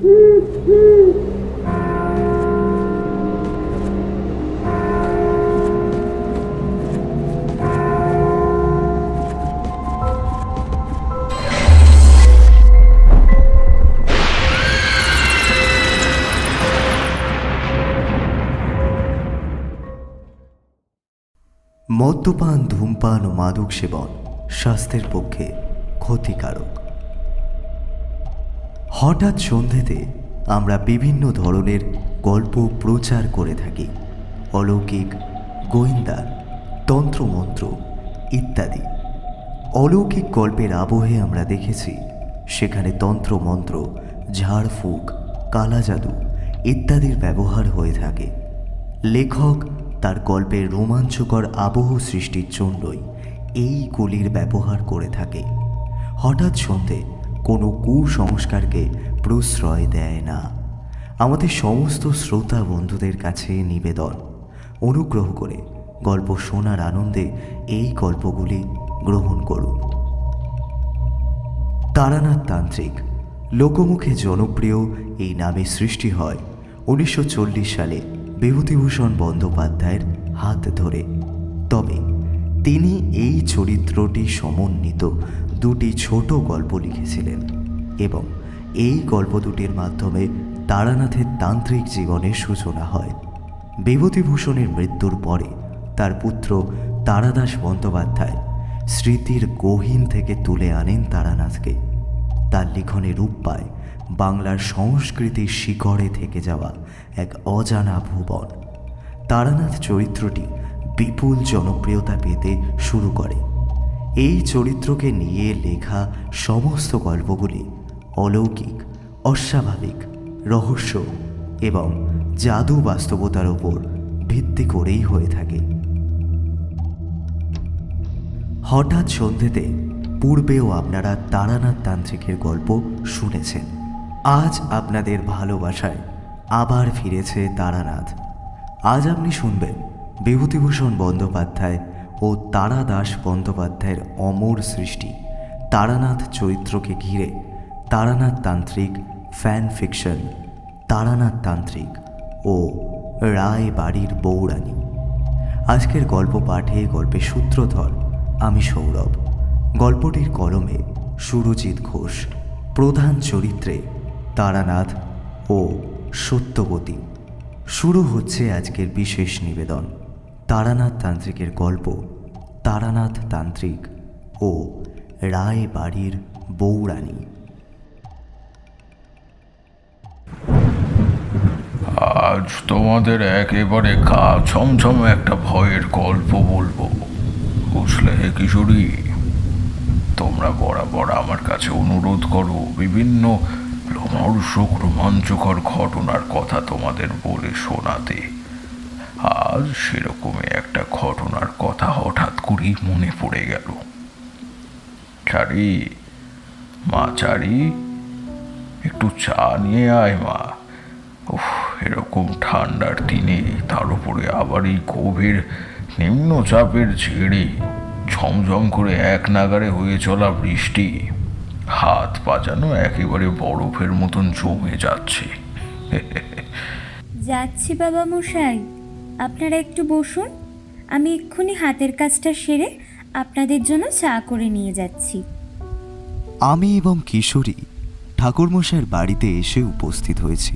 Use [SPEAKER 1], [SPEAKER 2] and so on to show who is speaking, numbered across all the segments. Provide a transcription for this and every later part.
[SPEAKER 1] মদ্যপান, ধূমপান ও মাদক সেবন স্বাস্থ্যের পক্ষে ক্ষতিকারক। হঠাৎ সন্ধ্যেতে আমরা বিভিন্ন ধরনের গল্প প্রচার করে থাকি, অলৌকিক, গোয়েন্দা, তন্ত্রমন্ত্র ইত্যাদি। অলৌকিক গল্পের আবহে আমরা দেখেছি সেখানে তন্ত্রমন্ত্র, ঝাড়ফুঁক, কালা জাদু ইত্যাদির ব্যবহার হয়ে থাকে। লেখক তার গল্পের রোমাঞ্চকর আবহ সৃষ্টির জন্যই এইগুলির ব্যবহার করে থাকে। হঠাৎ সন্ধ্যে কোনো কুসংস্কারকে প্রশ্রয় দেয় না। আমাদের সমস্ত শ্রোতা বন্ধুদের কাছে নিবেদন, অনুগ্রহ করে গল্প শোনার আনন্দে এই গল্পগুলি গ্রহণ করুন। তারানাথ তান্ত্রিক লোকমুখে জনপ্রিয় এই নামে সৃষ্টি হয় 1940 সালে বিভূতিভূষণ বন্দ্যোপাধ্যায়ের হাত ধরে। তবে তিনি এই চরিত্রটি সমন্বিত দুটি ছোট গল্প লিখেছিলেন এবং এই গল্প দুটির মাধ্যমে তারানাথের তান্ত্রিক জীবনের সূচনা হয়। বিভূতিভূষণের মৃত্যুর পরে তার পুত্র তারাদাস বন্দ্যোপাধ্যায় স্মৃতির গহীন থেকে তুলে আনেন তারানাথকে। তার লিখনে রূপ পায় বাংলার সংস্কৃতির শিকড়ে থেকে যাওয়া এক অজানা ভুবন। তারানাথ চরিত্রটি বিপুল জনপ্রিয়তা পেতে শুরু করে। এই চরিত্রকে নিয়ে লেখা সমস্ত গল্পগুলি অলৌকিক, অস্বাভাবিক, রহস্য এবং জাদু বাস্তবতার উপর ভিত্তি করেই হয়ে থাকে। হঠাৎ সন্ধ্যেতে পূর্বেও আপনারা তারানাথ তান্ত্রিকের গল্প শুনেছেন। আজ আপনাদের ভালোবাসায় আবার ফিরেছে তারানাথ। আজ আপনি শুনবেন বিভূতিভূষণ বন্দ্যোপাধ্যায় ও তারাদাস বন্দ্যোপাধ্যায়ের অমর সৃষ্টি তারানাথ চরিত্রকে ঘিরে তারানাথ তান্ত্রিক ফ্যান ফিকশন, তারানাথ তান্ত্রিক ও রায় বাড়ির বউরানী। আজকের গল্প পাঠে গল্পের সূত্রধর আমি সৌরভ। গল্পটির কলমে সুরজিৎ ঘোষ। প্রধান চরিত্রে তারানাথ ও সত্যবতী। শুরু হচ্ছে আজকের বিশেষ নিবেদন, তারানাথ তান্ত্রিকের গল্প তারানাথ তান্ত্রিক ও রায় বাড়ির বউরানী।
[SPEAKER 2] আজ তোমাদের একেবারে গা ছমছম একটা ভয়ের গল্প বলবো, বুঝলে হে কিশোরী? তোমরা বরাবর আমার কাছে অনুরোধ করো বিভিন্ন লোমহর্ষক রোমাঞ্চকর ঘটনার কথা তোমাদের বলে শোনাতে। আজ সেরকমই একটা ঘটনার কথা হঠাৎ করেই মনে পড়ে গেল। চারি, মা চারি, একটু চা নিয়ে আয় মা। উফ, এরকম ঠান্ডার দিনে তার উপরে আবার এই গভীর নিম্নচাপের ঝেড়ে ঝমঝম করে এক নাগারে হয়ে চলা বৃষ্টি, হাত পা যেন একেবারে বরফের মতন জমে যাচ্ছে।
[SPEAKER 3] যাচ্ছি বাবা মশাই, আপনারা একটু বসুন, আমি এক্ষুনি হাতের কাজটা সেরে আপনাদের জন্য চা করে নিয়ে যাচ্ছি।
[SPEAKER 1] আমি এবং কিশোরী ঠাকুরমশাইয়ের বাড়িতে এসে উপস্থিত হয়েছি।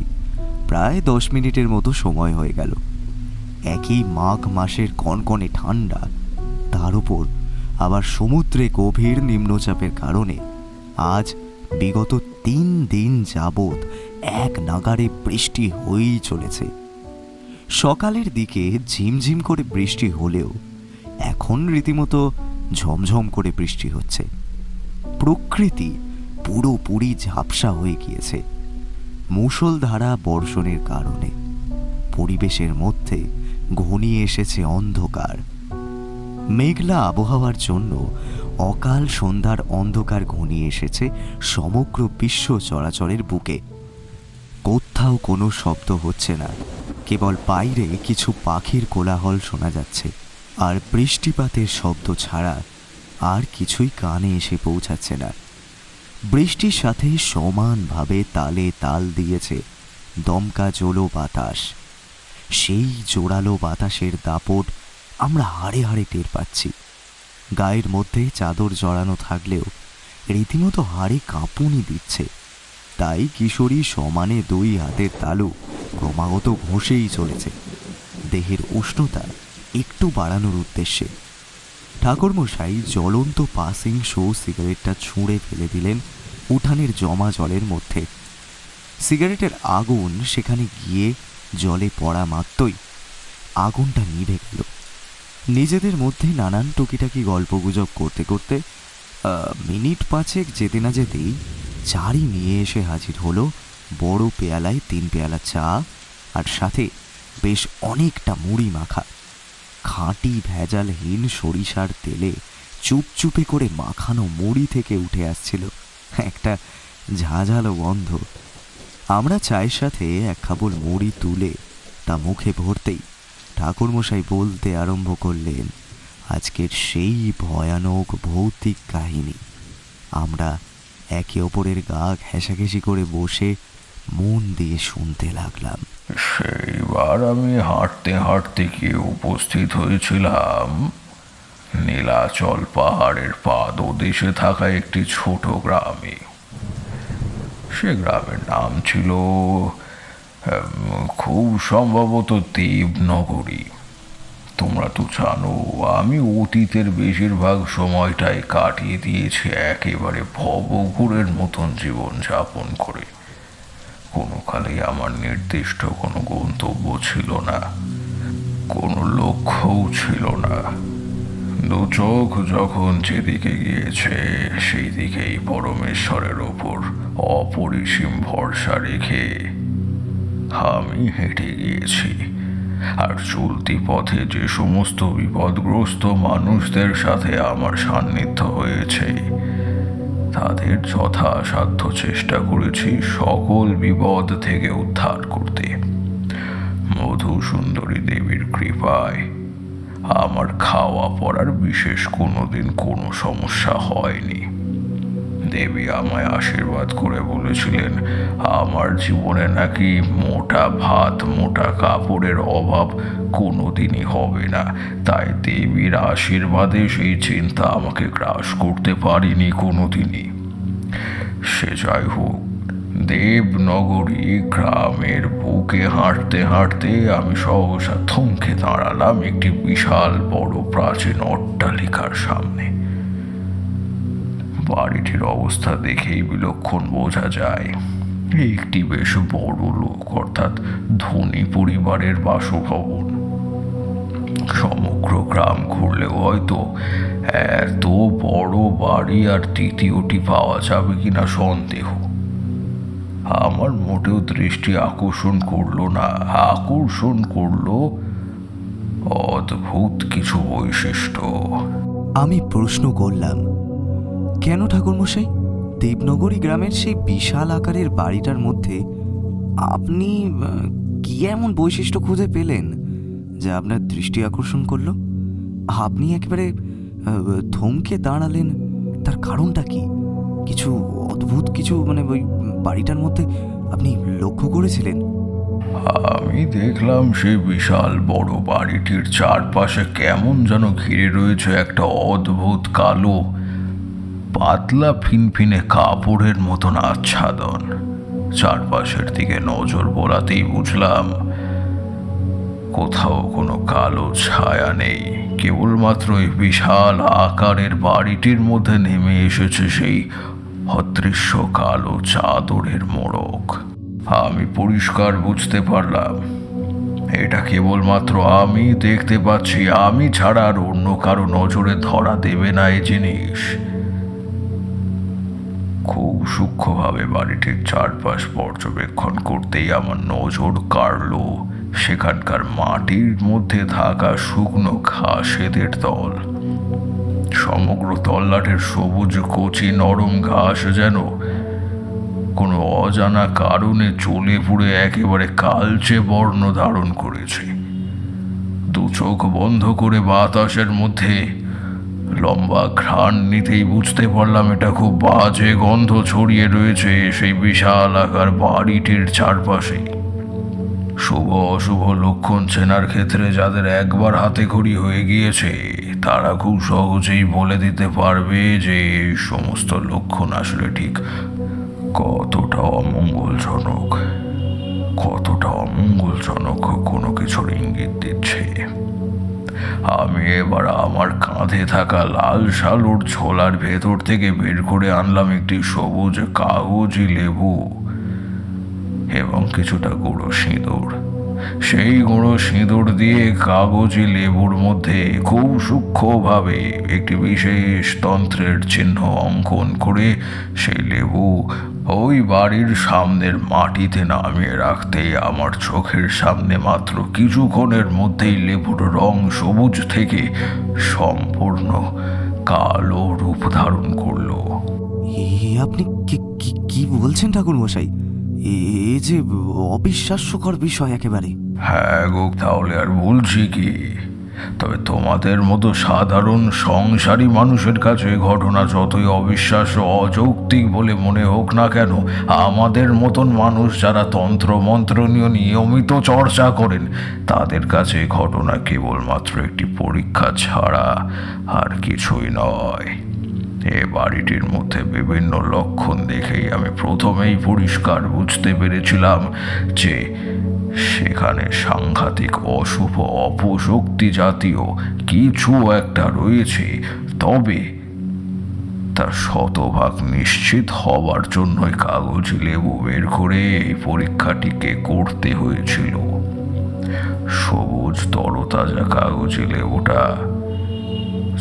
[SPEAKER 1] প্রায় 10 মিনিটের মতো সময় হয়ে গেল। একই মাঘ মাসের কনকনে ঠান্ডা, তার উপর আবার সমুদ্রে গভীর নিম্নচাপের কারণে আজ বিগত 3 দিন যাবৎ এক নাগারে বৃষ্টি হয়েই চলেছে। সকালের দিকে ঝিমঝিম করে বৃষ্টি হলেও এখন রীতিমতো ঝমঝম করে বৃষ্টি হচ্ছে। প্রকৃতি পুরোপুরি ঝাপসা হয়ে গিয়েছে মুষলধারা বর্ষণের কারণে। পরিবেশের মধ্যে ঘনিয়ে এসেছে অন্ধকার। মেঘলা আবহাওয়ার জন্য অকাল সন্ধ্যার অন্ধকার ঘনিয়ে এসেছে সমগ্র বিশ্ব চরাচরের বুকে। কোথাও কোনো শব্দ হচ্ছে না, কেবল বাইরে কিছু পাখির কোলাহল শোনা যাচ্ছে। আর বৃষ্টিপাতের শব্দ ছাড়া আর কিছুই কানে এসে পৌঁছাচ্ছে না। বৃষ্টির সাথে সমানভাবে তালে তাল দিয়েছে দমকা জোলো বাতাস। সেই জোরালো বাতাসের দাপট আমরা হাড়ে হাড়ে টের পাচ্ছি। গায়ের মধ্যে চাদর জড়ানো থাকলেও রীতিমতো হাড়ে কাঁপুনি দিচ্ছে। তাই কিশোরী সমানে দুই হাতের তালু ক্রমাগত ঘষেই চলেছে, দেহের উষ্ণতা একটু বাড়ানোর উদ্দেশ্যে। ঠাকুরমশাই জ্বলন্ত পাসিং শো সিগারেটটা ছুঁড়ে ফেলে দিলেন উঠানের জমা জলের মধ্যে। সিগারেটের আগুন সেখানে গিয়ে জলে পড়া মাত্রই আগুনটা নিভে গেল। নিজেদের মধ্যে নানান টুকিটাকি গল্পগুজব করতে করতে মিনিট 5 যেতে না যেতেই চারি নিয়ে এসে হাজির হলো বড় পেয়ালায় 3 পেয়ালা চা, আর সাথে বেশ অনেকটা মুড়ি মাখা। খাঁটি ভেজালহীন সরিষার তেলে চুপচুপে করে মাখানো মুড়ি থেকে উঠে আসছিল একটা ঝাঁঝালো গন্ধ। আমরা চায়ের সাথে এক খাবল মুড়ি তুলে তা মুখে ভরতেই ঠাকুরমশাই বলতে আরম্ভ করলেন আজকের সেই ভয়ানক ভৌতিক কাহিনী। আমরা একে অপরের গা ঘেঁষাঘেঁষি করে বসে মন দিয়ে শুনতে লাগলাম।
[SPEAKER 2] সেইবার আমি হাঁটতে হাঁটতে গিয়ে উপস্থিত হয়েছিলাম নীলাচল পাহাড়ের পাদদেশে থাকা একটি ছোট গ্রামে। সে গ্রামের নাম ছিল খুব সম্ভবত দেবনগরী। তোমরা তো জানো আমি অতীতের বেশিরভাগ সময়টাই কাটিয়ে দিয়েছি একেবারে ভবঘুরের মতন জীবন যাপন করে। কোনোকালেই আমার নির্দিষ্ট কোনো গন্তব্য ছিল না, কোনো লক্ষ্যও ছিল না। দু চোখ যখন যেদিকে গিয়েছে সেই দিকেই পরমেশ্বরের ওপর অপরিসীম ভরসা রেখে আমি হেঁটে গিয়েছি। আর চলতি পথে যে সমস্ত বিপদগ্রস্ত মানুষদের সাথে আমার সান্নিধ্য হয়েছে তাদের যথাসাধ্য চেষ্টা করেছি সকল বিপদ থেকে উদ্ধার করতে। মধুসুন্দরী দেবীর কৃপায় আমার খাওয়া পড়ার বিশেষ কোনোদিন কোনো সমস্যা হয়নি। দেবী আমায় আশীর্বাদ করে বলেছিলেন আমার জীবনে নাকি মোটা ভাত মোটা কাপড়ের অভাব কোনোদিনই হবে না। তাই দেবীর আশীর্বাদে সেই চিন্তা আমাকে গ্রাস করতে পারিনি কোনোদিনই। সে যাই হোক, দেবনগরী গ্রামের বুকে হাঁটতে হাঁটতে আমি সহসা থমকে দাঁড়ালাম একটি বিশাল বড় প্রাচীন অট্টালিকার সামনে। বাড়িটির অবস্থা দেখেই বিলক্ষণ বোঝা যায় একটি বেশ বড় লোক অর্থাৎ ধনী পরিবারের বাসভবন। সমগ্র গ্রাম ঘুরলেও হয়তো এত বড় বাড়ি আর দ্বিতীয়টি পাওয়া যাবে কিনা সন্দেহ। আমার মোটেও দৃষ্টি আকর্ষণ করলো না, আকর্ষণ করলো অদ্ভুত কিছু বৈশিষ্ট্য।
[SPEAKER 1] আমি প্রশ্ন করলাম, কেন ঠাকুরমশাই দেবনগরী গ্রামের সেই বিশাল আকারের বাড়িটার মধ্যে আপনি কি এমন বৈশিষ্ট্য খুঁজে পেলেন যা আপনার দৃষ্টি আকর্ষণ করলো? আপনি একেবারে থমকে দাঁড়ালেন, তার কারণটা কি? কিছু অদ্ভুত কিছু ওই বাড়িটার মধ্যে আপনি লক্ষ্য করেছিলেন?
[SPEAKER 2] আমি দেখলাম সেই বিশাল বড় বাড়িটির চারপাশে কেমন যেন ঘিরে রয়েছে একটা অদ্ভুত কালো পাতলা ফিনফিনে কাপড়ের মতন আচ্ছাদন। চারপাশের দিকে নজর বোলাতেই বুঝলাম কোথাও কোনো কালো ছায়া নেই, কেবলমাত্র এই বিশাল আকারের বাড়িটির মধ্যে নেমে এসেছে সেই অদৃশ্য কালো চাদরের মোড়ক। আমি পরিষ্কার বুঝতে পারলাম এটা কেবলমাত্র আমি দেখতে পাচ্ছি, আমি ছাড়া আর অন্য কারো নজরে ধরা দেবে না এই জিনিস। খুব সূক্ষ্মভাবে বাড়িটির চারপাশ পর্যবেক্ষণ করতেই আমার নজর কাড়ল সেখানকার মাটির মধ্যে থাকা শুকনো ঘাসেদের দল। সমগ্র তল্লাটের সবুজ কচি নরম ঘাস যেন কোনো অজানা কারণে জ্বলে পুড়ে একেবারে কালচে বর্ণ ধারণ করেছে। দু চোখ বন্ধ করে বাতাসের মধ্যে লম্বা ঘ্রাণ নিতেই বুঝতে পারলাম এটা খুব বাজে গন্ধ ছড়িয়ে রয়েছে সেই বিশাল আকার বাড়িটির চারপাশে। শুভ অশুভ লক্ষণ চেনার ক্ষেত্রে যাদের একবার হাতে খড়ি হয়ে গিয়েছে তারা খুব সহজেই বলে দিতে পারবে যে এই সমস্ত লক্ষণ আসলে ঠিক কতটা অমঙ্গলজনক, কোনো কিছুর ইঙ্গিত দিচ্ছে। আমি এবার আমার কাঁধে থাকা লাল শালুর ঝোলার ভেতর থেকে বের করে আনলাম একটি সবুজ কাগজি লেবু এবং কিছুটা গুঁড়ো সিঁদুর। সেই গুঁড়ো সিঁদুর দিয়ে কাগজি লেবুর মধ্যে খুব সূক্ষ্মভাবে একটি বিশেষ তন্ত্রের চিহ্ন অঙ্কন করে সেই লেবু ওই বাড়ির সামনের মাটিতে নামিয়ে রাখতেই আমার চোখের সামনে মাত্র কিছুক্ষণের মধ্যেই লেবুর রং সবুজ থেকে সম্পূর্ণ কালো রূপ ধারণ করলো।
[SPEAKER 1] আপনি কি বলছেন ঠাকুরমশাই? এ যে অবিশ্বাস্যকর বিষয় একেবারে।
[SPEAKER 2] হ্যাঁ গো, তাহলে আর বলছি কি? তবে তোমাদের মতো সাধারণ সংসারী মানুষের কাছে ঘটনা যতই অবিশ্বাস্য অযৌক্তিক বলে মনে হোক না কেন, আমাদের মতন মানুষ যারা তন্ত্রমন্ত্র নিয়ে নিয়মিত চর্চা করেন তাদের কাছে ঘটনা কেবলমাত্র একটি পরীক্ষা ছাড়া আর কিছুই নয়। এ বাড়িটির মধ্যে বিভিন্ন লক্ষণ দেখেই আমি প্রথমেই পরিষ্কার বুঝতে পেরেছিলাম যে সেখানে সাংঘাতিক অশুভ অপশক্তি জাতীয় কিছু একটা রয়েছে। তবে তার শতভাগ নিশ্চিত হবার জন্যই কাগজি লেবু বের করে এই পরীক্ষাটিকে করতে হয়েছিল। সবুজ তরতাজা কাগজি লেবুটা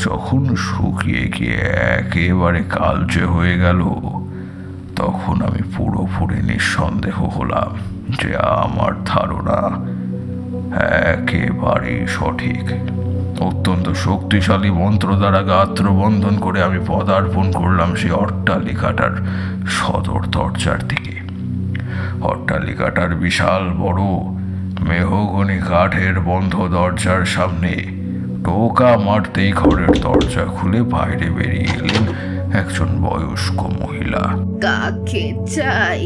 [SPEAKER 2] যখন শুকিয়ে গিয়ে একেবারে কালচে হয়ে গেল তখন আমি পুরোপুরি নিঃসন্দেহ হলাম যে আমার ধারণা একেবারেই সঠিক। অত্যন্ত শক্তিশালী মন্ত্র দ্বারা গাত্রবন্ধন করে আমি পদার্পণ করলাম সেই অট্টালিকাটার সদর দরজার দিকে। অট্টালিকাটার বিশাল বড় মেহগনি কাঠের বন্ধ দরজার সামনে টোকা মারতেই ঘরের দরজা খুলে বাইরে বেরিয়ে এলেন একজন বয়স্ক মহিলা।
[SPEAKER 4] কাকে চাই?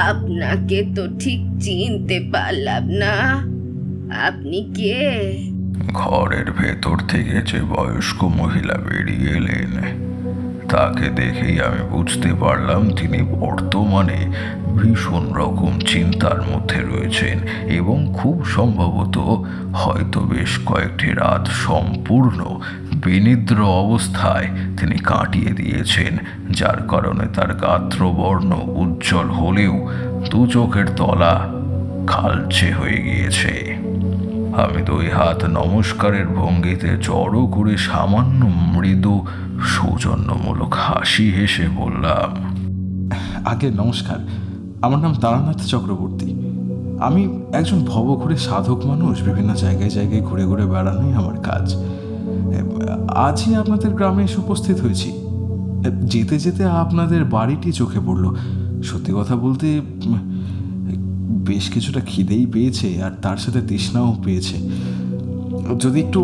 [SPEAKER 4] আপনাকে তো ঠিক চিনতে পারলাম না, আপনি কে?
[SPEAKER 2] ঘরের ভেতর থেকে যে বয়স্ক মহিলা বেরিয়ে এলেন তাকে দেখেই আমি বুঝতে পারলাম তিনি বর্তমানে ভীষণ রকম চিন্তার মধ্যে রয়েছেন এবং খুব সম্ভবত হয়তো বেশ কয়েকটি রাত সম্পূর্ণ বিনিদ্র অবস্থায় তিনি কাটিয়ে দিয়েছেন, যার কারণে তার গাত্রবর্ণ উজ্জ্বল হলেও দু চোখের তলা কালচে হয়ে গিয়েছে। আমি 2 হাত নমস্কারের ভঙ্গিতে জড়ো করে সামান্য মৃদু সৌজন্যমূলক হাসি হেসে বললাম,
[SPEAKER 5] আগে নমস্কার, আমার নাম তারানাথ চক্রবর্তী। আমি একজন ভবঘুরে সাধক মানুষ, বিভিন্ন জায়গায় জায়গায় ঘুরে ঘুরে বেড়ানোই আমার কাজ। আজই আপনাদের গ্রামে এসে উপস্থিত হয়েছি। যেতে যেতে আপনাদের বাড়িটি চোখে পড়ল। সত্যি কথা বলতে বেশ কিছুটা খিদেই পেয়েছে আর তার সাথে তৃষ্ণাও পেয়েছে। যদি একটু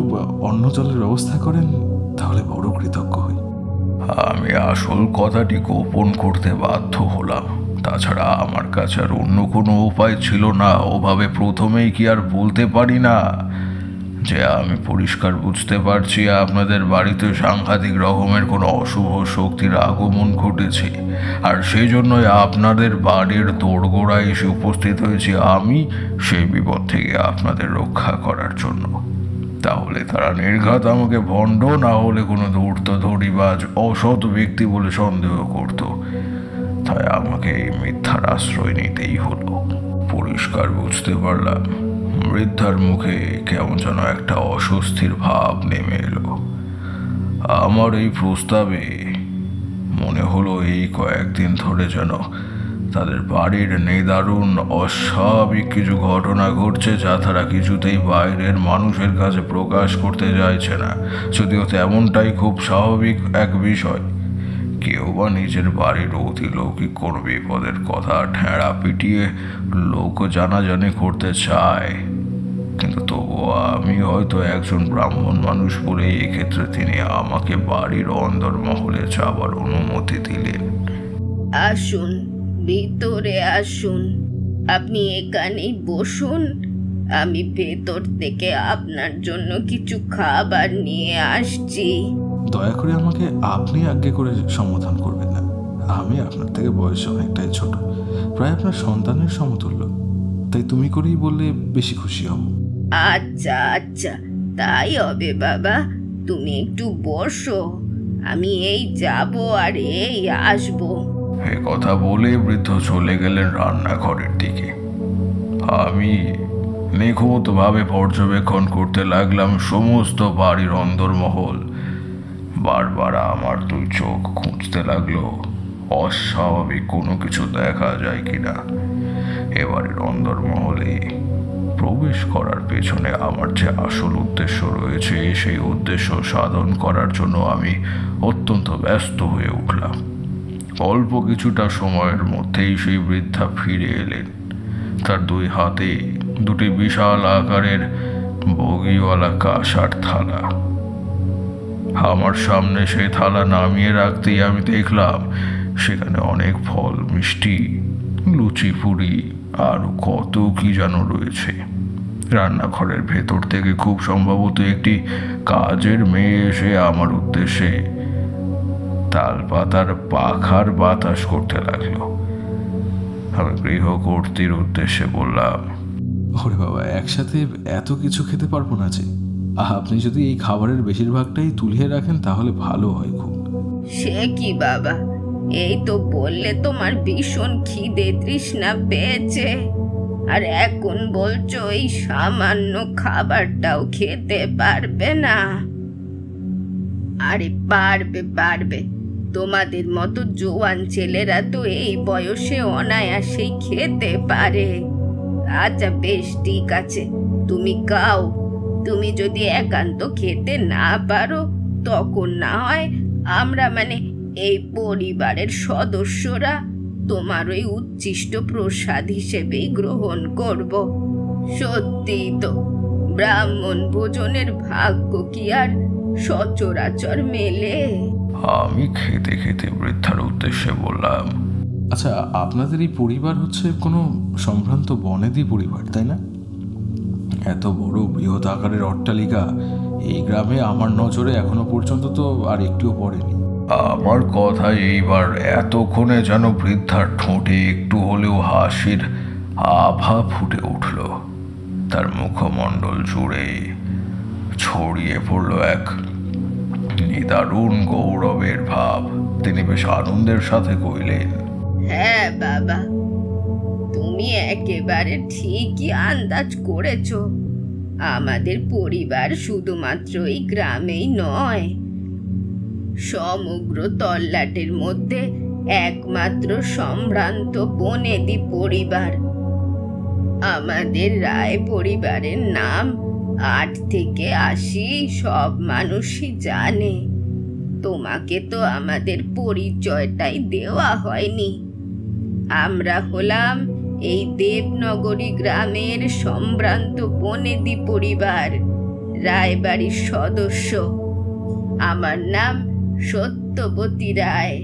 [SPEAKER 5] অন্ন জলের ব্যবস্থা করেন তাহলে বড় কৃতজ্ঞ হই।
[SPEAKER 2] আমি আসল কথাটি গোপন করতে বাধ্য হলাম। তাছাড়া আমার কাছে আর অন্য কোনো উপায় ছিল না। ওভাবে প্রথমেই কি আর বলতে পারি না যে আমি পরিষ্কার বুঝতে পারছি আপনাদের বাড়িতে সাংঘাতিক রকমের কোনো অশুভ শক্তির আগমন ঘটেছে, আর সেই জন্যই আপনাদের বাড়ির দোরগোড়ায় এসে উপস্থিত হয়েছি আমি সেই বিপদ থেকে আপনাদের রক্ষা করার জন্য। তাহলে তারা নির্ঘাত আমাকে ভণ্ড না হলে কোনো ধূর্তধড়িবাজ অসৎ ব্যক্তি বলে সন্দেহ করত, তাই আমাকে এই মিথ্যার আশ্রয় নিতেই হলো। পরিষ্কার বুঝতে পারলাম বৃদ্ধার মুখে কেমন যেন একটা অস্বস্তির ভাব নেমে এলো। আমার এই প্রস্তাবে মনে হলো এই কয়েকদিন ধরে যেন তাদের বাড়ির নিদারুণ অস্বাভাবিক কিছু ঘটনা ঘটছে, যা তারা কিছুতেই বাইরের মানুষের কাছে প্রকাশ করতে চাইছে না। যদিও তেমনটাই খুব স্বাভাবিক এক বিষয়। কেউ বা নিজের বাড়ির অতিলৌকিক কোনো বিপদের কথা ঠেড়া পিটিয়ে লোক জানাজানি করতে চায়, কিন্তু তবুও আমি হয়তো একজন ব্রাহ্মণ মানুষ বলে এক্ষেত্রে তিনি আমাকে বাড়ির অন্দরমহলে যাবার অনুমতি দিলেন।
[SPEAKER 4] আসুন, ভিতরে আসুন। আপনি এখানেই বসুন, আমি ভেতর থেকে আপনার জন্য কিছু খাবার নিয়ে আসছি।
[SPEAKER 5] দয়া করে আমাকে আপনি আজ্ঞে করে সম্বোধন করবেন না। আমি আপনার থেকে বয়সে অনেকটাই ছোট, প্রায় আপনার সন্তানের সমতুল্য, তাই তুমি করেই বললে বেশি খুশি হব।
[SPEAKER 4] আচ্ছা আচ্ছা, তাই হবে বাবা, তুমি একটু বসো, আমি এই যাব আর এই আসবো।
[SPEAKER 2] এ কথা বলে বৃদ্ধ চলে গেলেন রান্নাঘরের দিকে। আমি নিখুঁতভাবে পর্যবেক্ষণ করতে লাগলাম সমস্ত বাড়ির অন্দরমহল। বারবার আমার দুই চোখ খুঁজতে লাগলো অস্বাভাবিক কোনো কিছু দেখা যায় কিনা। এবারের অন্দরমহলে প্রবেশ করার পেছনে আমার যে আসল উদ্দেশ্য রয়েছে, সেই উদ্দেশ্য সাধন করার জন্য আমি অত্যন্ত ব্যস্ত হয়ে উঠলাম। অল্প কিছুটা সময়ের মধ্যেই সেই বৃদ্ধা ফিরে এলেন। তার দুই হাতে দুটি বিশাল আকারের বগিওয়ালা কাঁসার থালা। আমার সামনে সেই থালা নামিয়ে রাখতেই আমি দেখলাম সেখানে অনেক ফল, মিষ্টি, লুচি, পুরি আর কত কি যেন রয়েছে। রান্নাঘরের ভেতর থেকে খুব সম্ভবত একটি কাজের মেয়ে এসে আমার উদ্দেশ্যে তালপাতার পাখার বাতাস করতে লাগলো। আমি গৃহকর্ত্রীর উদ্দেশ্যে বললাম,
[SPEAKER 5] ওরে বাবা, একসাথে এত কিছু খেতে পারবো না যে। আপনি যদি এই খাবারের বেশিরভাগটাই তুলিয়ে রাখেন তাহলে ভালো হয় খুব।
[SPEAKER 4] সে কি বাবা, এই তো বললে তোমার ভীষণ খিদে তৃষ্ণা পেয়েছে, আর এখন বলছো এই সামান্য খাবারটাও খেতে পারবে না? আরে পারবে পারবে, তোমাদের মতো জোয়ান ছেলেরা তো এই বয়সে অনায়াসেই খেতে পারে। আচ্ছা বেশ, ঠিক আছে, তুমি খাও। তুমি যদি একান্ত খেতে না পারো তখন না হয় আমরা এই পরিবারের সদস্যরা তোমার ওই উচ্ছিষ্ট প্রসাদ হিসেবেই গ্রহণ করব। সত্যি তো, ব্রাহ্মণ ভোজনের ভাগ্য কি আর সচরাচর মেলে?
[SPEAKER 2] আমি খেতে খেতে বৃদ্ধার উদ্দেশ্যে বললাম,
[SPEAKER 5] আচ্ছা, আপনাদের এই পরিবার হচ্ছে কোনো সম্ভ্রান্ত বনেদি পরিবার, তাই না? এত বড় বৃহৎ আকারের অট্টালিকা এই গ্রামে আমার নজরে এখনো পর্যন্ত তো আর একটুও পড়েনি।
[SPEAKER 2] আমার কথা এইবার এতক্ষণে যেন বৃদ্ধার ঠোঁটে একটু হলেও হাসির আভা ফুটে উঠল। তার মুখমণ্ডল জুড়ে ছড়িয়ে পড়ল এক নিদারুণ গৌরবের ভাব। তিনি বেশ আনন্দের সাথে কইলেন,
[SPEAKER 4] হ্যাঁ বাবা, তুমি একেবারে ঠিকই আন্দাজ করেছ। আমাদের পরিবার শুধুমাত্র এই গ্রামেই নয়, সমগ্র তল্লাটের মধ্যে একমাত্র সম্ভ্রান্ত বনেদি পরিবার। আমাদের রায় পরিবারের নাম 8 থেকে 80 সব মানুষই জানে। তোমাকে তো আমাদের পরিচয়টাই দেওয়া হয়নি। আমরা হলাম এই দেবনগরী গ্রামের সম্ভ্রান্ত বনেদি পরিবার, রায়বাড়ির সদস্য। আমার নাম সত্যবতী রায়।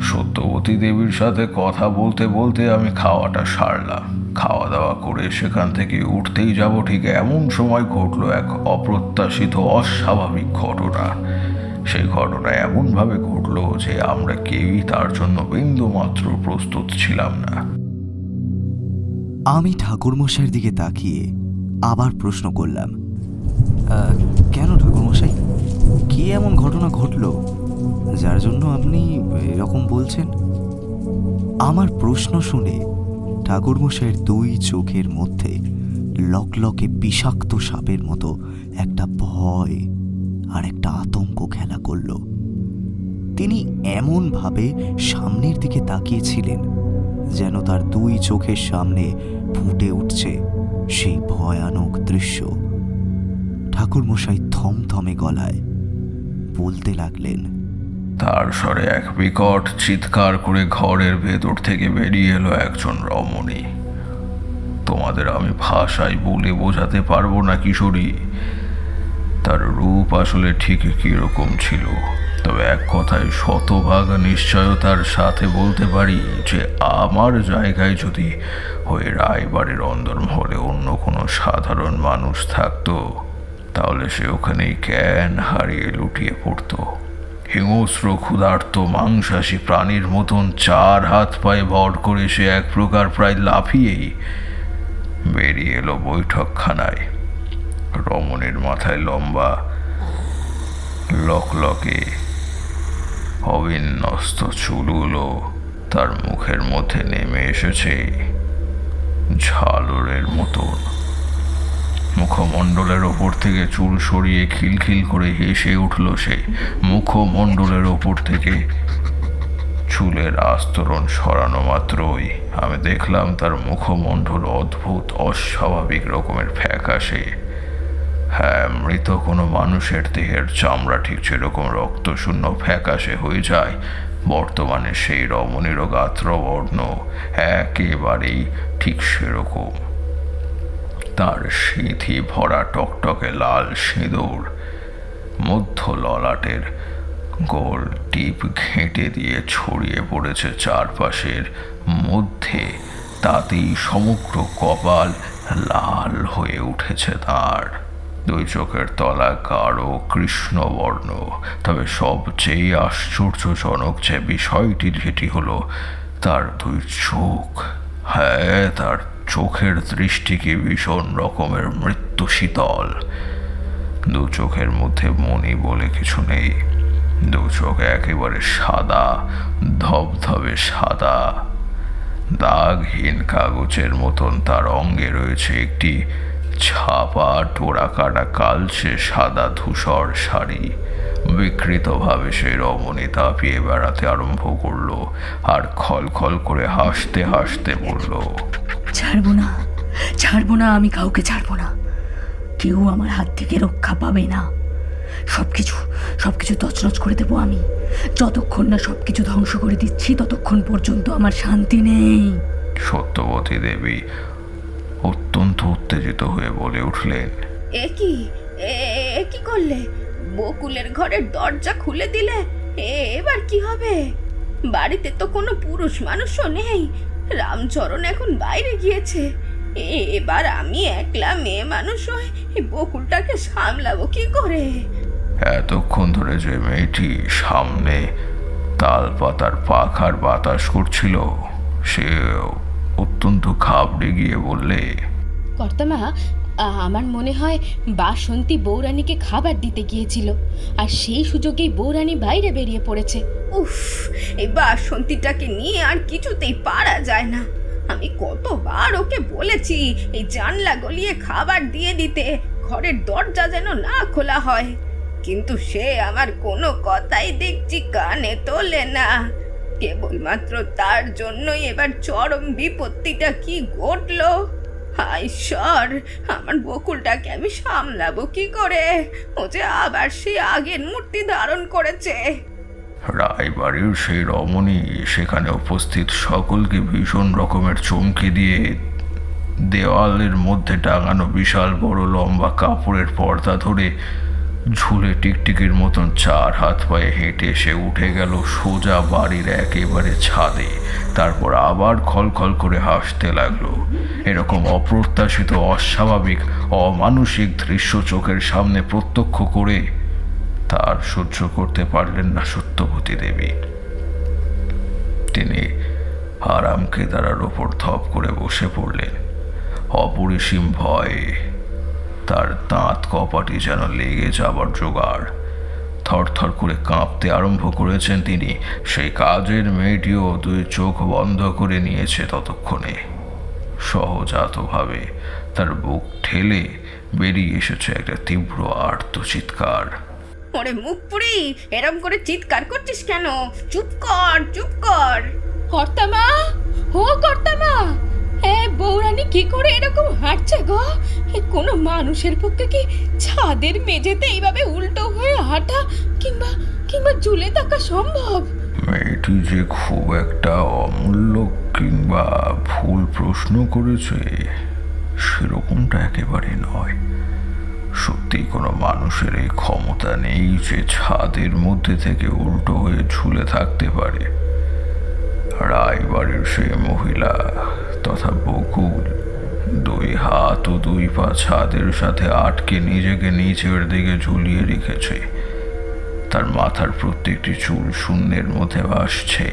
[SPEAKER 2] সত্যবতী দেবীর সাথে কথা বলতে বলতে আমি খাওয়াটা সারলাম। খাওয়া দাওয়া করে সেখান থেকে উঠতেই যাব, ঠিক এমন সময় ঘটলো এক অপ্রত্যাশিত অস্বাভাবিক ঘটনা। সেই ঘটনা এমনভাবে ঘটলো যে আমরা কেউই তার জন্য বিন্দুমাত্র প্রস্তুত ছিলাম না।
[SPEAKER 1] আমি ঠাকুরমশাইয়ের দিকে তাকিয়ে আবার প্রশ্ন করলাম, কেন ঠাকুরমশাই, কি এমন ঘটনা ঘটলো যার জন্য আপনি এরকম বলছেন? আমার প্রশ্ন শুনে ঠাকুরমশাইয়ের দুই চোখের মধ্যে লকলকে বিষাক্ত সাপের মতো একটা ভয় আর একটা আতঙ্ক খেলা করল। তিনি এমনভাবে সামনের দিকে তাকিয়েছিলেন যেন তার দুই চোখের সামনে ফুটে উঠছে সেই ভয়ানক দৃশ্য। ঠাকুরমশাই থমথমে গলায় বলতে লাগলেন,
[SPEAKER 2] তার স্বরে এক বিকট চিৎকার করে ঘরের ভেতর থেকে বেরিয়ে এলো একজন রমণী। তোমাদের আমি ভাষায় বলে বোঝাতে পারবো না কিশোরী। তার রূপ আসলে ঠিক কিরকম ছিল, তবে এক কথায় শতভাগ নিশ্চয়তার সাথে বলতে পারি যে আমার জায়গায় যদি ওই রায়বাড়ির অন্দরমহলে অন্য কোনো সাধারণ মানুষ থাকতো, তাহলে সে ওখানেই জ্ঞান হারিয়ে লুটিয়ে পড়তো। হিংস্র ক্ষুধার্ত মাংসাশী প্রাণীর মতন 4 হাত পায়ে ভর করে সে এক প্রকার প্রায় লাফিয়েই বেরিয়ে এলো বৈঠকখানায়। রমণীর মাথায় লম্বা লকলকে অবিন্যস্ত চুলগুলো তার মুখের মধ্যে নেমে এসেছে ঝালরের মতন। মুখমণ্ডলের ওপর থেকে চুল সরিয়ে খিলখিল করে হেসে উঠল সে। মুখমণ্ডলের ওপর থেকে চুলের আস্তরণ সরানো মাত্রই আমি দেখলাম তার মুখমণ্ডল অদ্ভুত অস্বাভাবিক রকমের ফ্যাকাশে। হ্যাঁ, মৃত কোনো মানুষের দেহের চামড়া ঠিক যেরকম রক্তশূন্য ফ্যাকাশে হয়ে যায়, বর্তমানে সেই রমণীরও গাত্রবর্ণ একেবারেই ঠিক সেরকম। তার সিঁথি ভরা টকটকে লাল সিঁদুর, মধ্য ললাটের গোল টিপ ঘেঁটে দিয়ে ছড়িয়ে পড়েছে চারপাশের মধ্যে, তাতেই সমগ্র কপাল লাল হয়ে উঠেছে তার। 2 চোখের তলা গাঢ় কৃষ্ণবর্ণ। তবে সবচেয়ে আশ্চর্যজনক যে বিষয়টি সেটি হলো তার 2 চোখ। হ্যাঁ, তার চোখের দৃষ্টি কি ভীষণ রকমের মৃত্যু শীতল। 2 চোখের মধ্যে মণি বলে কিছু নেই। 2 চোখ একেবারে সাদা, ধবধবে সাদা। দাগহীন কাগজের মতন তার অঙ্গে রয়েছে একটি ছাপা টোড়া কাটা কালচে সাদা ধূসর শাড়ি। বিকৃতভাবে সেই রমণী তাপিয়ে বেড়াতে আরম্ভ করলো আর খলখল করে হাসতে হাসতে বলল,
[SPEAKER 6] ছাড়বো না, ছাড়বো না, আমি কাউকে ছাড়বো না। কেউ আমার হাত থেকে রক্ষা পাবে না। সবকিছু তছনছ করে দেবো আমি। যতক্ষণ না সবকিছু ধ্বংস করে দিচ্ছি ততক্ষণ পর্যন্ত আমার শান্তি নেই।
[SPEAKER 2] সত্যবতী দেবী অত্যন্ত উত্তেজিত হয়ে বলে উঠলেন,
[SPEAKER 4] এ কি করলে? বকুলের ঘরের দরজা খুলে দিলে। এবার কি হবে? বাড়িতে তো কোনো পুরুষ মানুষও নেই। রামচরণ এখন বাইরে গিয়েছে। এবার আমি একলা মেয়ে মানুষ হয়ে বকুলটাকে সামলাবো কি করে?
[SPEAKER 2] এতক্ষণ ধরে যে মেয়েটি সামনে তাল পাতার পাখার বাতাস করছিল, সে অত্যন্ত ঘাবড়ে গিয়ে বললে,
[SPEAKER 7] কর্তামা, আমার মনে হয় বাসন্তী বৌরানীকে খাবার দিতে গিয়েছিল, আর সেই সুযোগেই বৌরানী বাইরে বেরিয়ে পড়েছে।
[SPEAKER 4] উফ, এই বাসন্তীটাকে নিয়ে আর কিছুতেই পারা যায় না। আমি কতবার ওকে বলেছি এই জানলা গলিয়ে খাবার দিয়ে দিতে, ঘরের দরজা যেন না খোলা হয়, কিন্তু সে আমার কোনো কথাই দেখছি কানে তোলে না। কেবলমাত্র তার জন্যই এবার চরম বিপত্তিটা কি ঘটলো। ঈশ্বর, আমার বকুলটাকে আমি সামলাবো কি করে? ও যে আবার সে আগের মূর্তি ধারণ করেছে।
[SPEAKER 2] রায়বাড়ির সেই রমণী সেখানে উপস্থিত সকলকে ভীষণ রকমের চমকে দিয়ে দেওয়ালের মধ্যে টাঙানো বিশাল বড় লম্বা কাপড়ের পর্দা ধরে ঝুলে টিকটিকির মতন 4 হাত পায়ে হেঁটে সে উঠে গেল সোজা বাড়ির একেবারে ছাদে। তারপর আবার খলখল করে হাসতে লাগলো। এরকম অপ্রত্যাশিত, অস্বাভাবিক, অমানুষিক দৃশ্য চোখের সামনে প্রত্যক্ষ করে তার সহ্য করতে পারলেন না সত্যবতী দেবী। তিনি আরামকেদারার ওপর ধপ করে বসে পড়লেন। অপরিসীম ভয়ে তার দাঁত কপাটি যেন লেগে যাবার জোগাড়। থরথর করে কাঁপতে আরম্ভ করেছেন তিনি। সেই কাজের মেয়েটিও 2 চোখ বন্ধ করে নিয়েছে ততক্ষণে। সহজাতভাবে তার বুক ঠেলে বেরিয়ে এসেছে একটা তীব্র আর্ত চিৎকার।
[SPEAKER 4] ওরে মুখ পুরি, এরম করে চিৎকার করছিস কেন? চুপ কর, চুপ কর।
[SPEAKER 7] কর্তামা, ও কর্তামা, বৌরানী কি করে এরকম হাঁটছে গো? কোনো মানুষের পক্ষে কি ছাদের মেঝেতে এইভাবে উল্টো হয়ে হাঁটা কিংবা ঝুলে থাকা সম্ভব?
[SPEAKER 2] মেয়েটি যে খুব একটা অমূল্য কিংবা ভুল প্রশ্ন করেছে সেরকমটা একেবারে নয়। সত্যি কোনো মানুষের এই ক্ষমতা নেই যে ছাদের মধ্যে থেকে উল্টো হয়ে ঝুলে থাকতে পারে। রায়বাড়ির সেই মহিলা তথা বকুল 2 হাত ও 2 পা ছাদের সাথে আটকে নিজেকে নিচের দিকে ঝুলিয়ে রেখেছে। তার মাথার প্রত্যেকটি চুল শূন্যের মধ্যে ভাসছে।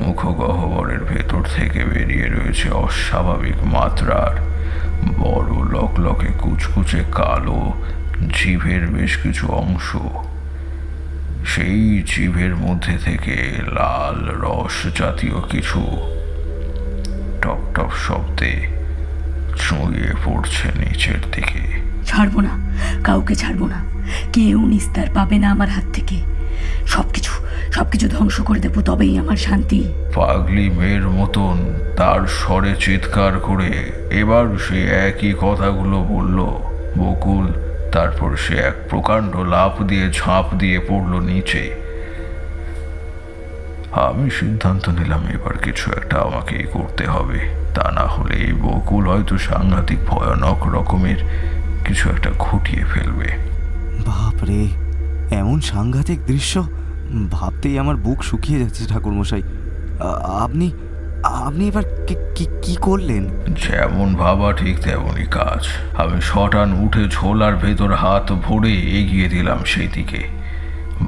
[SPEAKER 2] মুখগহ্বরের ভেতর থেকে বেরিয়ে রয়েছে অস্বাভাবিক মাত্রার বড় লকলকে কুচকুচে কালো জিভের বেশ কিছু অংশ। সেই জিভের মধ্যে থেকে লাল রস জাতীয় কিছু টপ টপ শব্দে ছুঁয়ে পড়ছে নিচের দিকে।
[SPEAKER 6] ছাড়বো না, কাউকে ছাড়বো না। কেউ নিস্তার পাবে না আমার হাত থেকে। সবকিছু ধ্বংস করে দেবো, তবেই আমার শান্তি।
[SPEAKER 2] পাগলি মেয়ের মতন তার স্বরে চিৎকার করে এবার সে একই কথাগুলো বলল বকুল। তারপর সে এক প্রকাণ্ড লাফ দিয়ে ঝাঁপ দিয়ে পড়ল নিচে। আমি সিদ্ধান্ত নিলাম এবার কিছু একটা আমাকেই করতে হবে, তা না হলে এই বকুল হয়তো সাংঘাতিক ভয়ানক রকমের কিছু একটা ঘটিয়ে ফেলবে।
[SPEAKER 1] বাপরে, এমন সাংঘাতিক দৃশ্য ভাবতেই আমার বুক শুকিয়ে যাচ্ছে ঠাকুরমশাই। আপনি আপনি এবার কি করলেন?
[SPEAKER 2] যেমন ভাবা ঠিক তেমনই কাজ। আমি শটান উঠে ঝোলার ভেতর হাত ভরে এগিয়ে দিলাম সেই দিকে।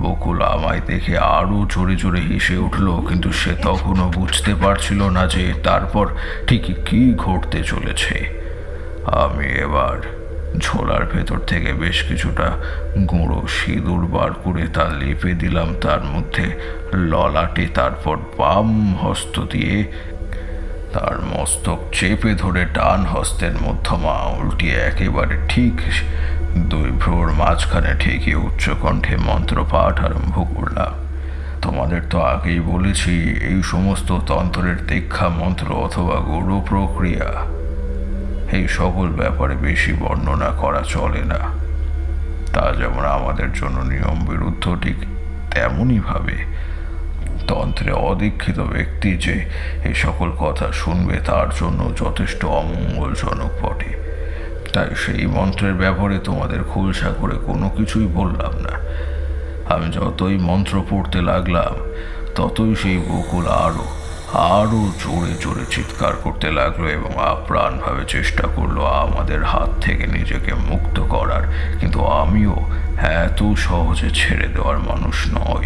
[SPEAKER 2] বকুল আমায় দেখে আরো জোরে জোরে হেসে উঠল, কিন্তু সে তখনও বুঝতে পারছিল না যে তারপর ঠিক কি ঘটতে চলেছে। আমি এবার ঝোলার ভেতর থেকে বেশ কিছুটা গুঁড়ো সিঁদুর বার করে তা লেপে দিলাম তার মধ্যে ললাটে। তারপর বাম হস্ত দিয়ে তার মস্তক চেপে ধরে ডান হস্তের মধ্যমা উল্টিয়ে একেবারে ঠিক 2 ভ্রুর মাঝখানে ঠেকিয়ে উচ্চকণ্ঠে মন্ত্রপাঠ আরম্ভ করলাম। তোমাদের তো আগেই বলেছি, এই সমস্ত তন্ত্রের দীক্ষা মন্ত্র অথবা গুরু প্রক্রিয়া এই সকল ব্যাপারে বেশি বর্ণনা করা চলে না। তা যেমন আমাদের জন্য নিয়ম বিরুদ্ধ, ঠিক তেমনইভাবে তন্ত্রে অদীক্ষিত ব্যক্তি যে এই সকল কথা শুনবে তার জন্য যথেষ্ট অমঙ্গলজনক বটে। তাই সেই মন্ত্রের ব্যাপারে তোমাদের খুলসা করে কোনো কিছুই বললাম না। আমি যতই মন্ত্র পড়তে লাগলাম ততই সেই বকুল আরো জোরে জোরে চিৎকার করতে লাগলো এবং আপ্রাণভাবে চেষ্টা করলো আমাদের হাত থেকে নিজেকে মুক্ত করার। কিন্তু আমিও এত সহজে ছেড়ে দেওয়ার মানুষ নই।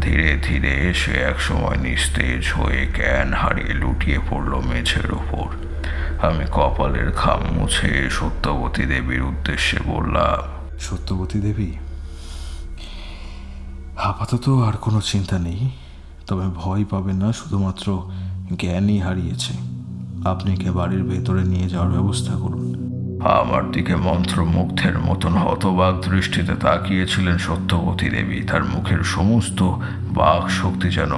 [SPEAKER 2] ধীরে ধীরে সে এক সময় নিস্তেজ হয়ে জ্ঞান হারিয়ে লুটিয়ে পড়ল মেঝের ওপর। আমি কপালের ঘাম মুছে সত্যবতী দেবীর উদ্দেশ্যে বললাম,
[SPEAKER 5] সত্যবতী দেবী, আপাতত আর কোনো চিন্তা নেই, তবে ভয় পাবেন না। শুধুমাত্র জ্ঞানই হারিয়েছে। আপনি কে বাড়ির ভেতরে নিয়ে যাওয়ার ব্যবস্থা করুন।
[SPEAKER 2] আমার দিকে মন্ত্রমুগ্ধের মতন হতবাক দৃষ্টিতে তাকিয়েছিলেন সত্যবতী দেবী। তার মুখের সমস্ত বাক শক্তি যেন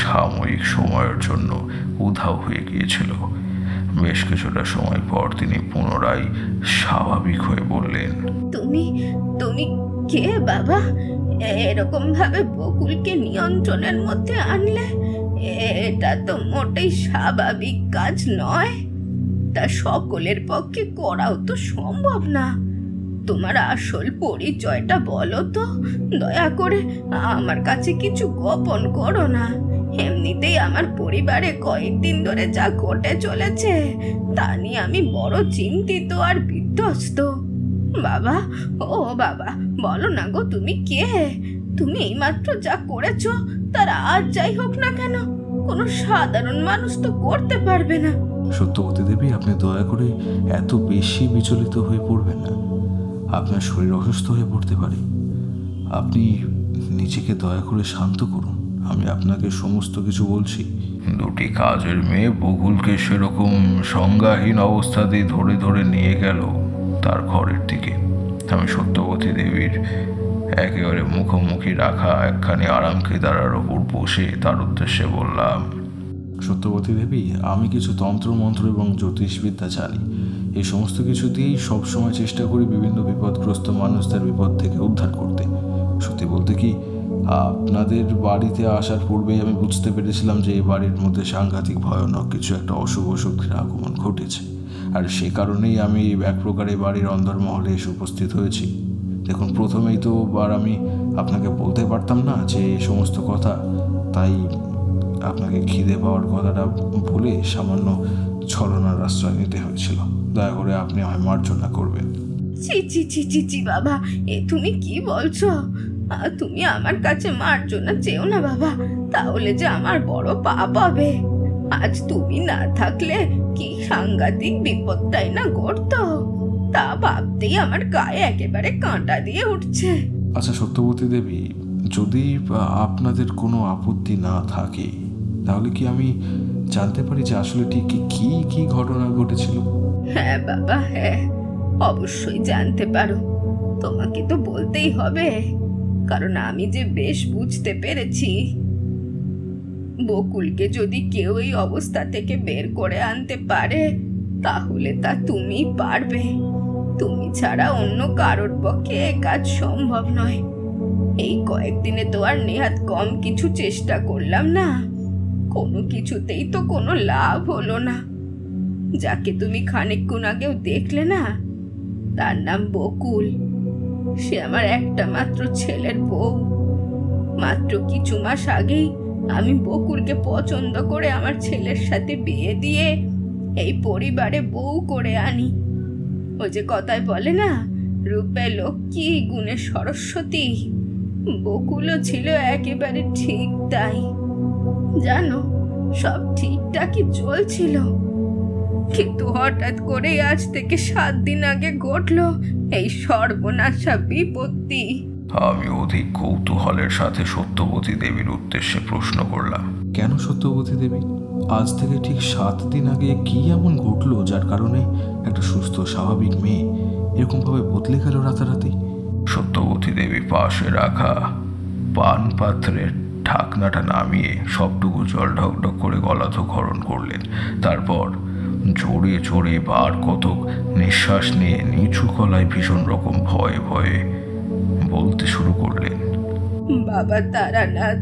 [SPEAKER 2] সাময়িক সময়ের জন্য উধাও হয়ে গিয়েছিল। বেশ কিছুটা সময় পর তিনি পুনরায় স্বাভাবিক হয়ে বললেন,
[SPEAKER 4] তুমি কে বাবা? এরকম ভাবে বকুলকে নিয়ন্ত্রণের মধ্যে আনলে এটা তো মোটেই স্বাভাবিক কাজ নয়। তা সকলের পক্ষে করাও তো সম্ভব না। তোমার আসল পরিচয়টা বলো তো, দয়া করে। আমার কাছে কিছু গোপন করো না। এমনিতেই আমার পরিবারে কয়েকদিন ধরে যা ঘটে চলেছে তা নিয়ে আমি বড় চিন্তিত আর বিধ্বস্ত। বাবা, ও বাবা, বলো না গো, তুমি কে? তুমি এইমাত্র যা করেছো তার আর যাই হোক না কেন কোনো সাধারণ মানুষ তো করতে পারবে না।
[SPEAKER 5] সত্যবতী দেবী, আপনি দয়া করে এত বেশি বিচলিত হয়ে পড়বেন না। আপনার শরীর অসুস্থ হয়ে পড়তে পারে। আপনি নিজেকে দয়া করে শান্ত করুন। আমি আপনাকে সমস্ত কিছু বলছি।
[SPEAKER 2] 2টি কাজের মেয়ে বকুলকে সেরকম সংজ্ঞাহীন অবস্থাতেই ধরে ধরে নিয়ে গেল তার ঘরের দিকে। আমি সত্যবতী দেবীর একেবারে মুখোমুখি রাখা একখানি আরামকেদারার ওপর বসে তার উদ্দেশ্যে বললাম,
[SPEAKER 5] সত্যবতী দেবী, আমি কিছু তন্ত্রমন্ত্র এবং জ্যোতিষবিদ্যা জানি। এই সমস্ত কিছু দিয়েই সবসময় চেষ্টা করি বিভিন্ন বিপদগ্রস্ত মানুষদের বিপদ থেকে উদ্ধার করতে। সত্যি বলতে কি, আপনাদের বাড়িতে আসার পূর্বেই আমি বুঝতে পেরেছিলাম যে এই বাড়ির মধ্যে সাংঘাতিক ভয়ানক কিছু একটা অশুভ শক্তির আগমন ঘটেছে। আর সে কারণেই আমি এক প্রকারে বাড়ির অন্দরমহলে এসে উপস্থিত হয়েছি। দেখুন, প্রথমেই তো আর আমি আপনাকে বলতে পারতাম না যে এই সমস্ত কথা, তাই আপনাকে খিদে পাওয়ার কথাটা ভুলে সামান্য ছলনার আশ্রয় নিতে হয়েছিল। দয়া করে আপনি আমায় মার্জনা করবেন।
[SPEAKER 4] ছি ছি ছি ছি ছি বাবা, এ তুমি কি বলছো? তুমি আমার কাছে মার্জনা চেও না বাবা, তাহলে যে আমার বড় পাপ হবে। আজ তুমি না থাকলে কি সাংঘাতিক বিপদটাই না ঘটতো, তা ভাবতেই আমার গায়ে একেবারে কাঁটা দিয়ে উঠছে।
[SPEAKER 5] আচ্ছা সত্যবতী দেবী, যদি আপনাদের কোনো আপত্তি না থাকে তাহলে কি আমি জানতে পারি যে আসলে ঠিক কি কি ঘটনা ঘটেছিল?
[SPEAKER 4] হ্যাঁ বাবা, হ্যাঁ, অবশ্যই জানতে পারো। তোমাকে তো বলতেই হবে, কারণ আমি যে বেশ বুঝতে পেরেছি বকুলকে যদি কেউ এই অবস্থা থেকে বের করে আনতে পারে তাহলে তা তুমিই পারবে। তুমি ছাড়া অন্য কারোর পক্ষে এ কাজ সম্ভব নয়। এই কয়েকদিনে তো আর নেহাত কম কিছু চেষ্টা করলাম না, কোনো কিছুতেই তো কোনো লাভ হলো না। যাকে তুমি খানিকক্ষণ আগেও দেখলে না, তার নাম বকুল। সে আমার একটা মাত্র ছেলের বউ। মাত্র কিছু মাস আগেই আমি বকুলকে পছন্দ করে আমার ছেলের সাথে বিয়ে দিয়ে এই পরিবারে বউ করে আনি। ওই যে কথায় বলে না, রূপে লক্ষ্মী গুণে সরস্বতী, বকুলও ছিল একেবারে ঠিক তাই। জানো, সব ঠিকঠাকই চলছিল, কিন্তু হঠাৎ করে আজ থেকে 7 দিন আগে ঘটলো এই সর্বনাশা বিপত্তি।
[SPEAKER 2] আমি অধিক কৌতূহলের সাথে সত্যবতী দেবীর উদ্দেশ্যে প্রশ্ন করলাম,
[SPEAKER 5] কেন সত্যবতী দেবী? আজ থেকে ঠিক 7 দিন আগে কি এমন ঘটলো যার কারণে একটা সুস্থ স্বাভাবিক মেয়ে এরকমভাবে বদলে গেল রাতারাতি?
[SPEAKER 2] সত্যবতী দেবী পাশে রাখা পান পাত্রের ঢাকনাটা নামিয়ে সবটুকু জল ঢকঢক করে গলাধঃকরণ করলেন। তারপর জোরে জোরে বার কতক নিঃশ্বাস নিয়ে নিচু গলায় ভীষণ রকম ভয়ে ভয়ে বলতে শুরু করলেন,
[SPEAKER 4] বাবা তারানাথ,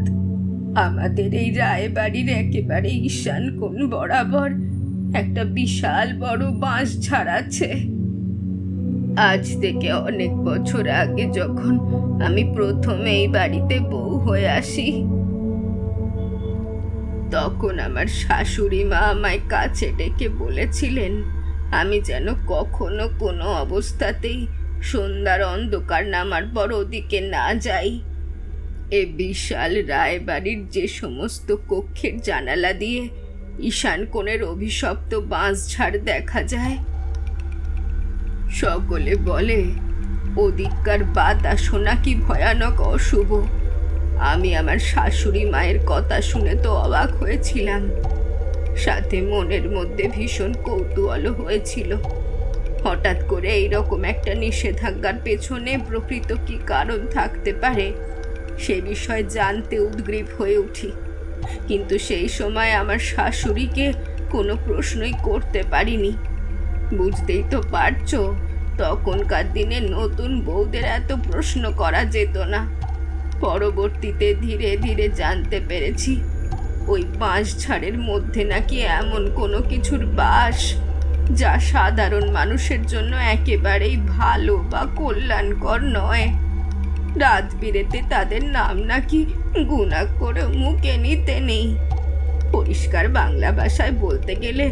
[SPEAKER 4] আমাদের এই রায়বাড়ির একেবারে ঈশান কোণ বরাবর একটা বিশাল বড় বাঁশ ঝাড় আছে। আজ থেকে অনেক বছর আগে যখন আমি প্রথমে এই বাড়িতে বউ হয়ে আসি, তখন আমার শাশুড়ি মা আমায় কাছে ডেকে বলেছিলেন আমি যেন কখনো কোনো অবস্থাতেই সন্ধ্যার অন্ধকার নামার পর ওদিকে না যাই। এ বিশাল রায়বাড়ির যে সমস্ত কক্ষের জানালা দিয়ে ঈশান কোণের অভিশপ্ত বাঁশঝাড় দেখা যায়, সকলে বলে ওদিককার বাতাস নাকি ভয়ানক অশুভ। আমি আমার শাশুড়ি মায়ের কথা শুনে তো অবাক হয়েছিলাম, সাথে মনের মধ্যে ভীষণ কৌতূহল হয়েছিল। হঠাৎ করে এইরকম একটা নিষেধাজ্ঞার পেছনে প্রকৃত কি কারণ থাকতে পারে সে বিষয়ে জানতে উদ্গ্রীব হয়ে উঠি, কিন্তু সেই সময় আমার শাশুড়িকে কোনো প্রশ্নই করতে পারিনি। বুঝতেই তো পারছো, তখনকার দিনে নতুন বউদের এত প্রশ্ন করা যেত না। পরবর্তীতে ধীরে ধীরে জানতে পেরেছি ওই বাঁশঝাড়ের মধ্যে নাকি এমন কোনো কিছুর বাস যা সাধারণ মানুষের জন্য একেবারেই ভালো বা কল্যাণকর নয়। রাত বিরেতে তাদের নাম নাকি গুণা করে মুখে নিতে নেই। পরিষ্কার বাংলা ভাষায় বলতে গেলে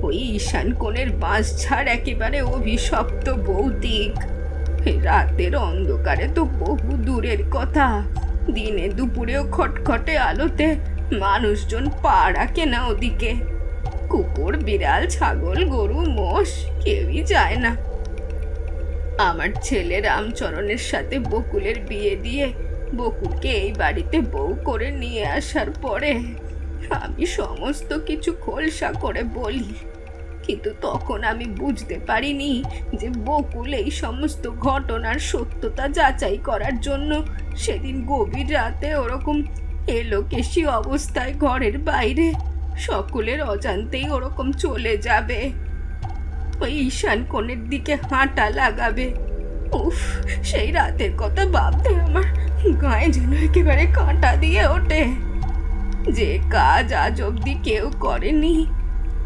[SPEAKER 4] ওই ঈশান কোণের বাঁশঝাড় একেবারে অভিশপ্ত ভৌতিক। রাতের অন্ধকারে তো বহু দূরের কথা, দিনে দুপুরেও খটখটে আলোতে মানুষজন পা রাখে না ওদিকে। কুকুর, বিড়াল, ছাগল, গরু, মোষ কেউই যায় না। আমার ছেলে রামচরণের সাথে বকুলের বিয়ে দিয়ে বকুলকে এই বাড়িতে বউ করে নিয়ে আসার পরে আমি সমস্ত কিছু খোলসা করে বলি, কিন্তু তখন আমি বুঝতে পারিনি যে বকুল এই সমস্ত ঘটনার সত্যতা যাচাই করার জন্য সেদিন গভীর রাতে ওরকম এলোকেশি অবস্থায় ঘরের বাইরে সকলের অজান্তেই ওরকম চলে যাবে, ওই ঈশান কোণের দিকে হাঁটা লাগাবে। উফ, সেই রাতের কথা ভাবতে আমার গায়ে যেন একেবারে কাঁটা দিয়ে ওঠে। যে কাজ আজ অবধি কেউ করেনি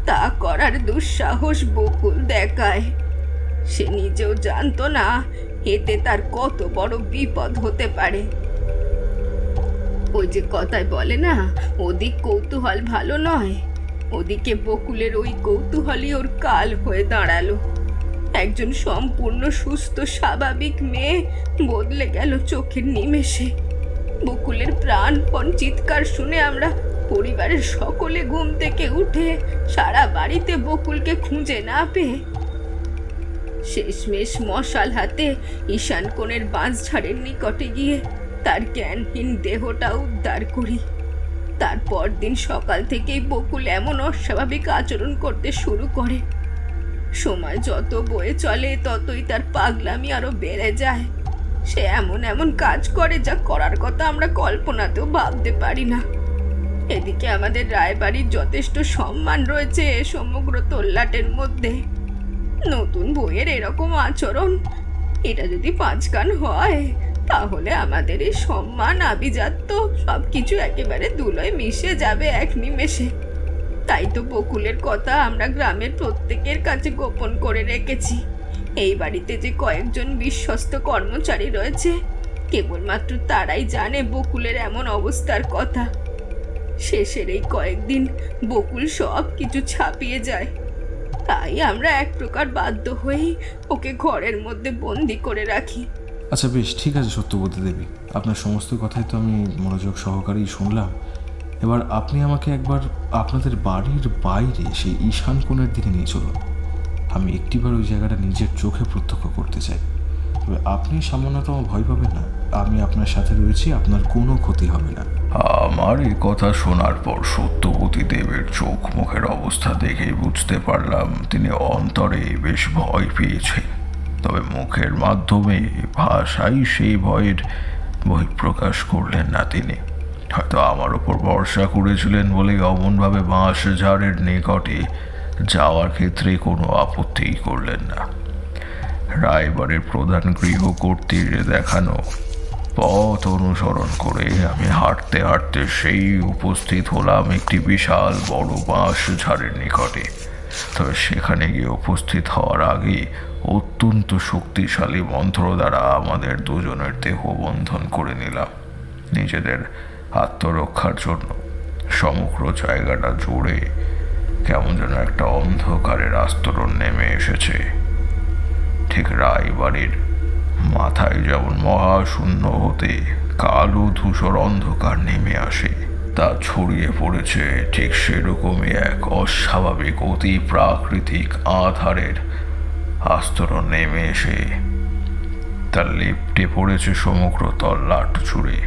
[SPEAKER 4] তা করার দুঃসাহস বকুল দেখায়। সে নিজেও জানতো না এতে তার কত বড় বিপদ হতে পারে। ওই যে কথায় বলে না, ওদিক কৌতূহল ভালো নয়, ওদিকে বকুলের ওই কৌতূহলই ওর কাল হয়ে দাঁড়ালো। একজন সম্পূর্ণ সুস্থ স্বাভাবিক মেয়ে বদলে গেল চোখের নিমেষে। বকুলের প্রাণপণ চিৎকার শুনে আমরা পরিবারের সকলে ঘুম থেকে উঠে সারা বাড়িতে বকুলকে খুঁজে না পেয়ে শেষমেশ মশাল হাতে ঈশান কোণের বাঁশঝাড়ের নিকটে গিয়ে তার জ্ঞানহীন দেহটা উদ্ধার করি। তারপর দিন সকাল থেকেই বকুল এমন অস্বাভাবিক আচরণ করতে শুরু করে। সময় যত বয়ে চলে ততই তার পাগলামি আরো বেড়ে যায়। সে এমন এমন কাজ করে যা করার কথা আমরা কল্পনাতেও ভাবতে পারি না। এদিকে আমাদের রায়বাড়ির যথেষ্ট সম্মান রয়েছে সমগ্র তল্লাটের মধ্যে। নতুন বইয়ের এরকম আচরণ, এটা যদি 5 কান হয় তাহলে আমাদের এই সম্মান আভিজাত্য সবকিছু একেবারে ধুলোয় মিশে যাবে এক নিমেষে। তাই তো বকুলের কথা আমরা গ্রামের প্রত্যেকের কাছে গোপন করে রেখেছি। এই বাড়িতে যে কয়েকজন বিশ্বস্ত কর্মচারী রয়েছে, কেবলমাত্র তারাই জানে বকুলের এমন অবস্থার কথা। শেষের এই কয়েকদিন বকুল সব কিছু ছাপিয়ে যায়। তাই আমরা এক প্রকার বাধ্য হয়েই ওকে ঘরের মধ্যে বন্দি করে রাখি।
[SPEAKER 5] আচ্ছা বেশ, ঠিক আছে সত্যবতী দেবী, আপনার সমস্ত কথাই তো আমি মনোযোগ সহকারেই শুনলাম। এবার আপনি আমাকে একবার আপনাদের বাড়ির বাইরে সেই ঈশান কোণের দিকে নিয়ে চলুন। আমি একটিবার ওই জায়গাটা নিজের চোখে প্রত্যক্ষ করতে চাই। তবে আপনি সামান্যতম ভয় পাবেন না, আমি আপনার সাথে রয়েছি, আপনার কোনো ক্ষতি হবে না।
[SPEAKER 2] আমার এই কথা শোনার পর সত্যবতী দেবের চোখ মুখের অবস্থা দেখেই বুঝতে পারলাম তিনি অন্তরে বেশ ভয় পেয়েছেন। তবে মুখের মাধ্যমে ভাষায় সেই ভয়ের বহিঃপ্রকাশ করলেন না তিনি। হয়তো আমার ওপর ভরসা করেছিলেন বলেই অমনভাবে বাঁশঝাড়ের নিকটে যাওয়ার ক্ষেত্রে কোনো আপত্তিই করলেন না। রায়বাড়ির প্রধান গৃহকর্ত্রীর দেখানো পথ অনুসরণ করে আমি হাঁটতে হাঁটতে সেই উপস্থিত হলাম একটি বিশাল বড় বাঁশঝাড়ের নিকটে। তবে সেখানে গিয়ে উপস্থিত হওয়ার আগে অত্যন্ত শক্তিশালী মন্ত্র দ্বারা আমাদের দুজনের দেহ বন্ধন করে নিলাম। নিজেদের আত্মরক্ষার জন্য সমগ্র জায়গাটা জুড়ে কেমন যেন একটা অন্ধকারের আস্তরণ নেমে এসেছে। ঠিক রায়বাড়ির মাথায় যেমন মহাশূন্য হতে কালো ধূসর অন্ধকার নেমে আসে, তা ছড়িয়ে পড়েছে ঠিক সেরকমই এক অস্বাভাবিক অতি প্রাকৃতিক আধারের আস্তরণ নেমে এসে তার লেপ্টে পড়েছে সমগ্র তল্লাট জুড়ে।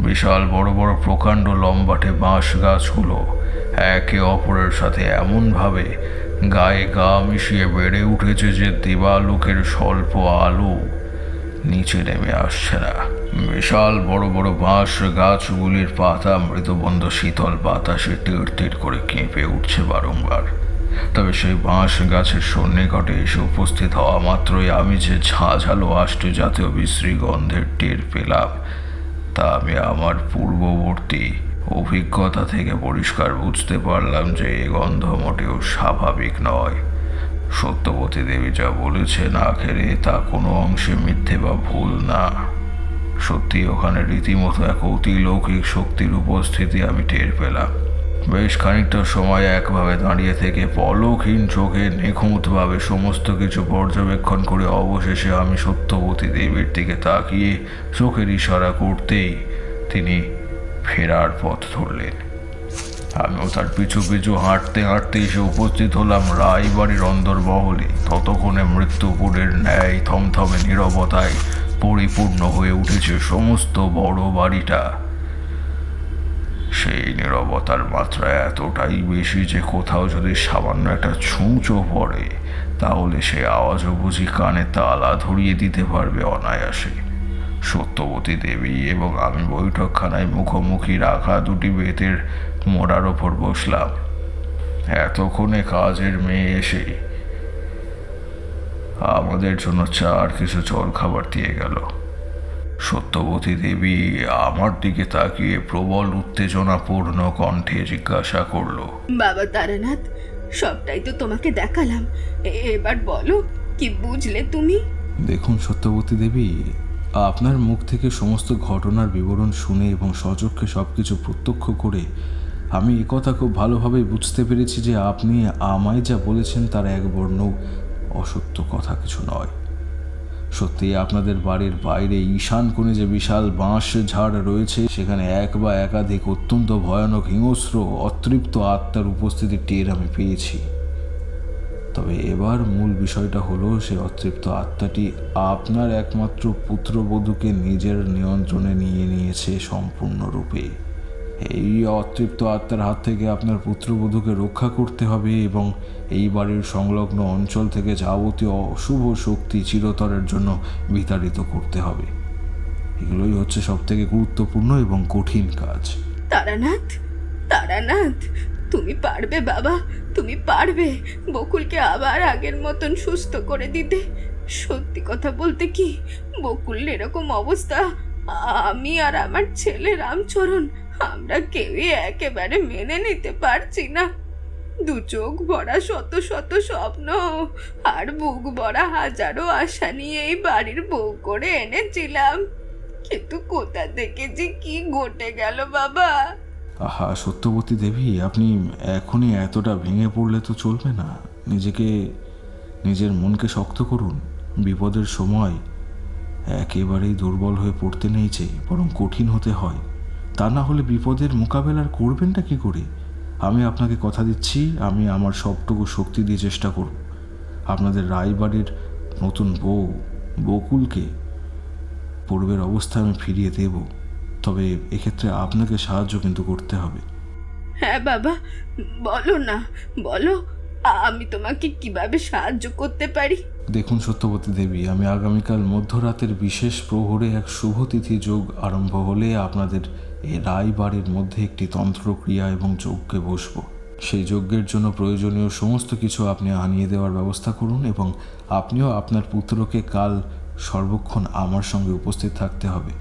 [SPEAKER 2] বিশাল বড় বড় প্রকাণ্ড লম্বাটে বাঁশ গাছগুলো একে অপরের সাথে এমনভাবে গায়ে গা মিশিয়ে বেড়ে উঠেছে যে দিবালোকের স্বল্প আলো নিচে নেমে আসছে না। বিশাল বড় বড় বাঁশ গাছগুলির পাতা মৃদুবন্ধ শীতল বাতাসে তীর তীর করে কেঁপে উঠছে বারংবার। তবে সেই বাঁশ গাছের সন্নিকটে এসে উপস্থিত হওয়া মাত্রই আমি যে ঝাঁঝালো আষ্ট জাতীয় বিশ্রী গন্ধের টের পেলাম, তা আমি আমার পূর্ববর্তী অভিজ্ঞতা থেকে পরিষ্কার বুঝতে পারলাম যে এই গন্ধ মোটেও স্বাভাবিক নয়। সত্যবতী দেবী যা বলেছেন আখেরে তা কোনো অংশে মিথ্যে বা ভুল না। সত্যি ওখানে রীতিমতো এক অতিলৌকিক শক্তির উপস্থিতি আমি টের পেলাম। বেশ খানিকটা সময় একভাবে দাঁড়িয়ে থেকে পলকহীন চোখে নিখুঁতভাবে সমস্ত কিছু পর্যবেক্ষণ করে অবশেষে আমি সত্যবতী দেবীর দিকে তাকিয়ে চোখের ইশারা করতেই তিনি ফেরার পথ ধরলেন। আমিও তার পিছু পিছু হাঁটতে হাঁটতে এসে উপস্থিত হলাম রায়বাড়ির অন্দরমহলে। ততক্ষণে মৃত্যুপুরের ন্যায় থমথমে নীরবতায় পরিপূর্ণ হয়ে উঠেছে সমস্ত বড় বাড়িটা। সেই নীরবতার মাত্রা এতটাই বেশি যে কোথাও যদি সামান্য একটা ছুঁচো পড়ে তাহলে সে আওয়াজও বুঝি কানে তালা ধরিয়ে দিতে পারবে অনায়াসে। সত্যবতী দেবী এবং আমি বৈঠকখানায় মুখোমুখি রাখা দুটি বেতের মোড়ার ওপর বসলাম। এতক্ষণে কাজের মেয়ে এসে আমাদের জন্য চা আর কিছু জল খাবার দিয়ে গেল। সত্যবতী দেবী আমার দিকে তাকিয়ে প্রবল উত্তেজনাপূর্ণ কণ্ঠে জিজ্ঞাসা করলো,
[SPEAKER 4] বাবা তারানাথ, সবটাই তো তোমাকে দেখালাম। এবার বলো, কি বুঝলে তুমি?
[SPEAKER 5] দেখুন সত্যবতী দেবী, আপনার মুখ থেকে সমস্ত ঘটনার বিবরণ শুনে এবং সচক্ষে সব কিছু প্রত্যক্ষ করে আমি একথা খুব ভালোভাবে বুঝতে পেরেছি যে আপনি আমায় যা বলেছেন তার এক বর্ণ অসত্য কথা কিছু নয়। সত্যি আপনাদের বাড়ির বাইরে ঈশান কোণে যে বিশাল বাঁশ ঝাড় রয়েছে, সেখানে এক বা একাধিক অত্যন্ত ভয়ানক হিংস্র অতৃপ্ত আত্মার উপস্থিতি টের আমি পেয়েছি। তবে এবার মূল বিষয়টা হলো, সেই অতৃপ্ত আত্মাটি আপনার একমাত্র পুত্রবধূকে নিজের নিয়ন্ত্রণে নিয়ে নিয়েছে সম্পূর্ণরূপে। এই অতৃপ্ত আত্মার হাত থেকে আপনার পুত্রবধূকে রক্ষা করতে হবে এবং এই বাড়ির সংলগ্ন অঞ্চল থেকে যাবতীয় অশুভ শক্তি চিরতরের জন্য বিতাড়িত করতে হবে। এগুলোই হচ্ছে সবথেকে গুরুত্বপূর্ণ এবং কঠিন কাজ।
[SPEAKER 4] তারানাথ, তারানাথ, তুমি পারবে বাবা, তুমি পারবে বকুলকে আবার আগের মতন সুস্থ করে দিতে। সত্যি কথা বলতে কি, বকুল এরকম অবস্থা আমি আর আমার ছেলে রামচরণ আমরা কেউই একেবারে মেনে নিতে পারছি না। দু চোখ ভরা শত শত স্বপ্ন আর বুক ভরা হাজারো আশা নিয়ে এই বাড়ির বউ করে এনেছিলাম, কিন্তু কোথা থেকে যে কি ঘটে গেল বাবা।
[SPEAKER 5] আহা সত্যবতী দেবী, আপনি এখনই এতটা ভেঙে পড়লে তো চলবে না। নিজের মনকে শক্ত করুন। বিপদের সময় একেবারেই দুর্বল হয়ে পড়তে নেই যে, বরং কঠিন হতে হয়। তা না হলে বিপদের মোকাবেলা করবেনটা কি করে? আমি আপনাকে কথা দিচ্ছি, আমি আমার সবটুকু শক্তি দিয়ে চেষ্টা করব আপনাদের রায়বাড়ির নতুন বউ বকুলকে পূর্বের অবস্থায় আমি ফিরিয়ে দেব। তবে এক্ষেত্রে আপনাকে সাহায্য কিন্তু করতে হবে।
[SPEAKER 4] হ্যাঁ বাবা, বলো না, বলো আমি তোমাকে কিভাবে সাহায্য করতে পারি।
[SPEAKER 5] দেখুন সত্যবতী দেবী, আমি আগামীকাল মধ্যরাতের বিশেষ প্রহরে এক শুভতিথি যোগ আরম্ভ হলে আপনাদের এই রায়বাড়ির মধ্যে একটি তন্ত্রক্রিয়া এবং যজ্ঞে বসব। সেই যজ্ঞের জন্য প্রয়োজনীয় সমস্ত কিছু আপনি আনিয়ে দেওয়ার ব্যবস্থা করুন এবং আপনিও আপনার পুত্রকে কাল সর্বক্ষণ আমার সঙ্গে উপস্থিত থাকতে হবে।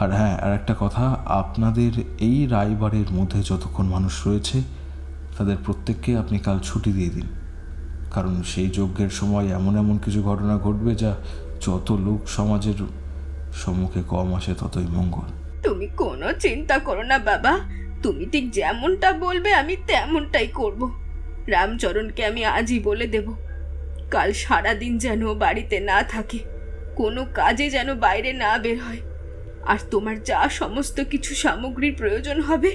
[SPEAKER 5] আর হ্যাঁ, আর একটা কথা, আপনাদের এই রায়বাড়ির মধ্যে যতক্ষণ মানুষ রয়েছে তাদের প্রত্যেককে আপনি কাল ছুটি দিয়ে দিন, কারণ সেই যজ্ঞের সময় এমন এমন কিছু ঘটনা ঘটবে যা যত লোক সমাজের সম্মুখে কম আসে ততই মঙ্গল।
[SPEAKER 4] তুমি কোনো চিন্তা করো না বাবা, তুমি ঠিক যেমনটা বলবে আমি তেমনটাই করব। রামচরণকে আমি আজই বলে দেব কাল সারাদিন যেন বাড়িতে না থাকে, কোনো কাজে যেন বাইরে না বের হয়। আর তোমার যা সমস্ত কিছু সামগ্রীর প্রয়োজন হবে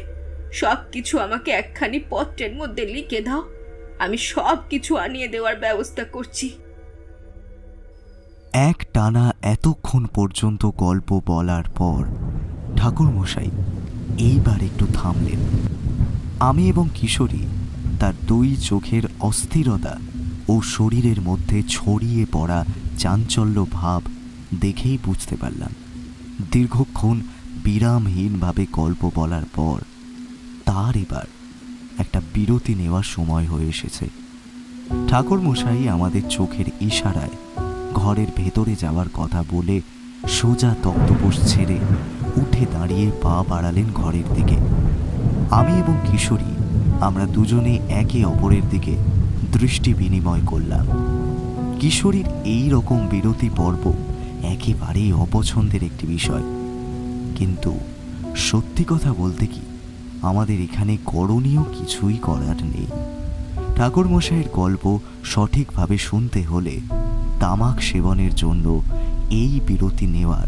[SPEAKER 4] সব কিছু আমাকে একখানি পত্রের মধ্যে লিখে দাও, আমি সব কিছু আনিয়ে দেওয়ার ব্যবস্থা করছি।
[SPEAKER 1] এক টানা এতক্ষণ পর্যন্ত গল্প বলার পর ঠাকুরমশাই এইবার একটু থামলেন। আমি এবং কিশোরী তার দুই চোখের অস্থিরতা ও শরীরের মধ্যে ছড়িয়ে পড়া চাঞ্চল্য ভাব দেখেই বুঝতে পারলাম দীর্ঘক্ষণ বিরামহীনভাবে গল্প বলার পর তার এবার একটা বিরতি নেওয়ার সময় হয়ে এসেছে। ঠাকুরমশাই আমাদের চোখের ইশারায় ঘরের ভেতরে যাওয়ার কথা বলে সোজা তক্তপোষ ছেড়ে উঠে দাঁড়িয়ে পা বাড়ালেন ঘরের দিকে। আমি এবং কিশোরী আমরা দুজনে একে অপরের দিকে দৃষ্টি বিনিময় করলাম। কিশোরীর এই রকম বিরতি পর্ব একেবারেই অপছন্দের একটি বিষয়, কিন্তু সত্যি কথা বলতে কি আমাদের এখানে করণীয় কিছুই করার নেই। ঠাকুরমশাইয়ের গল্প সঠিকভাবে শুনতে হলে তামাক সেবনের জন্য এই বিরতি নেওয়ার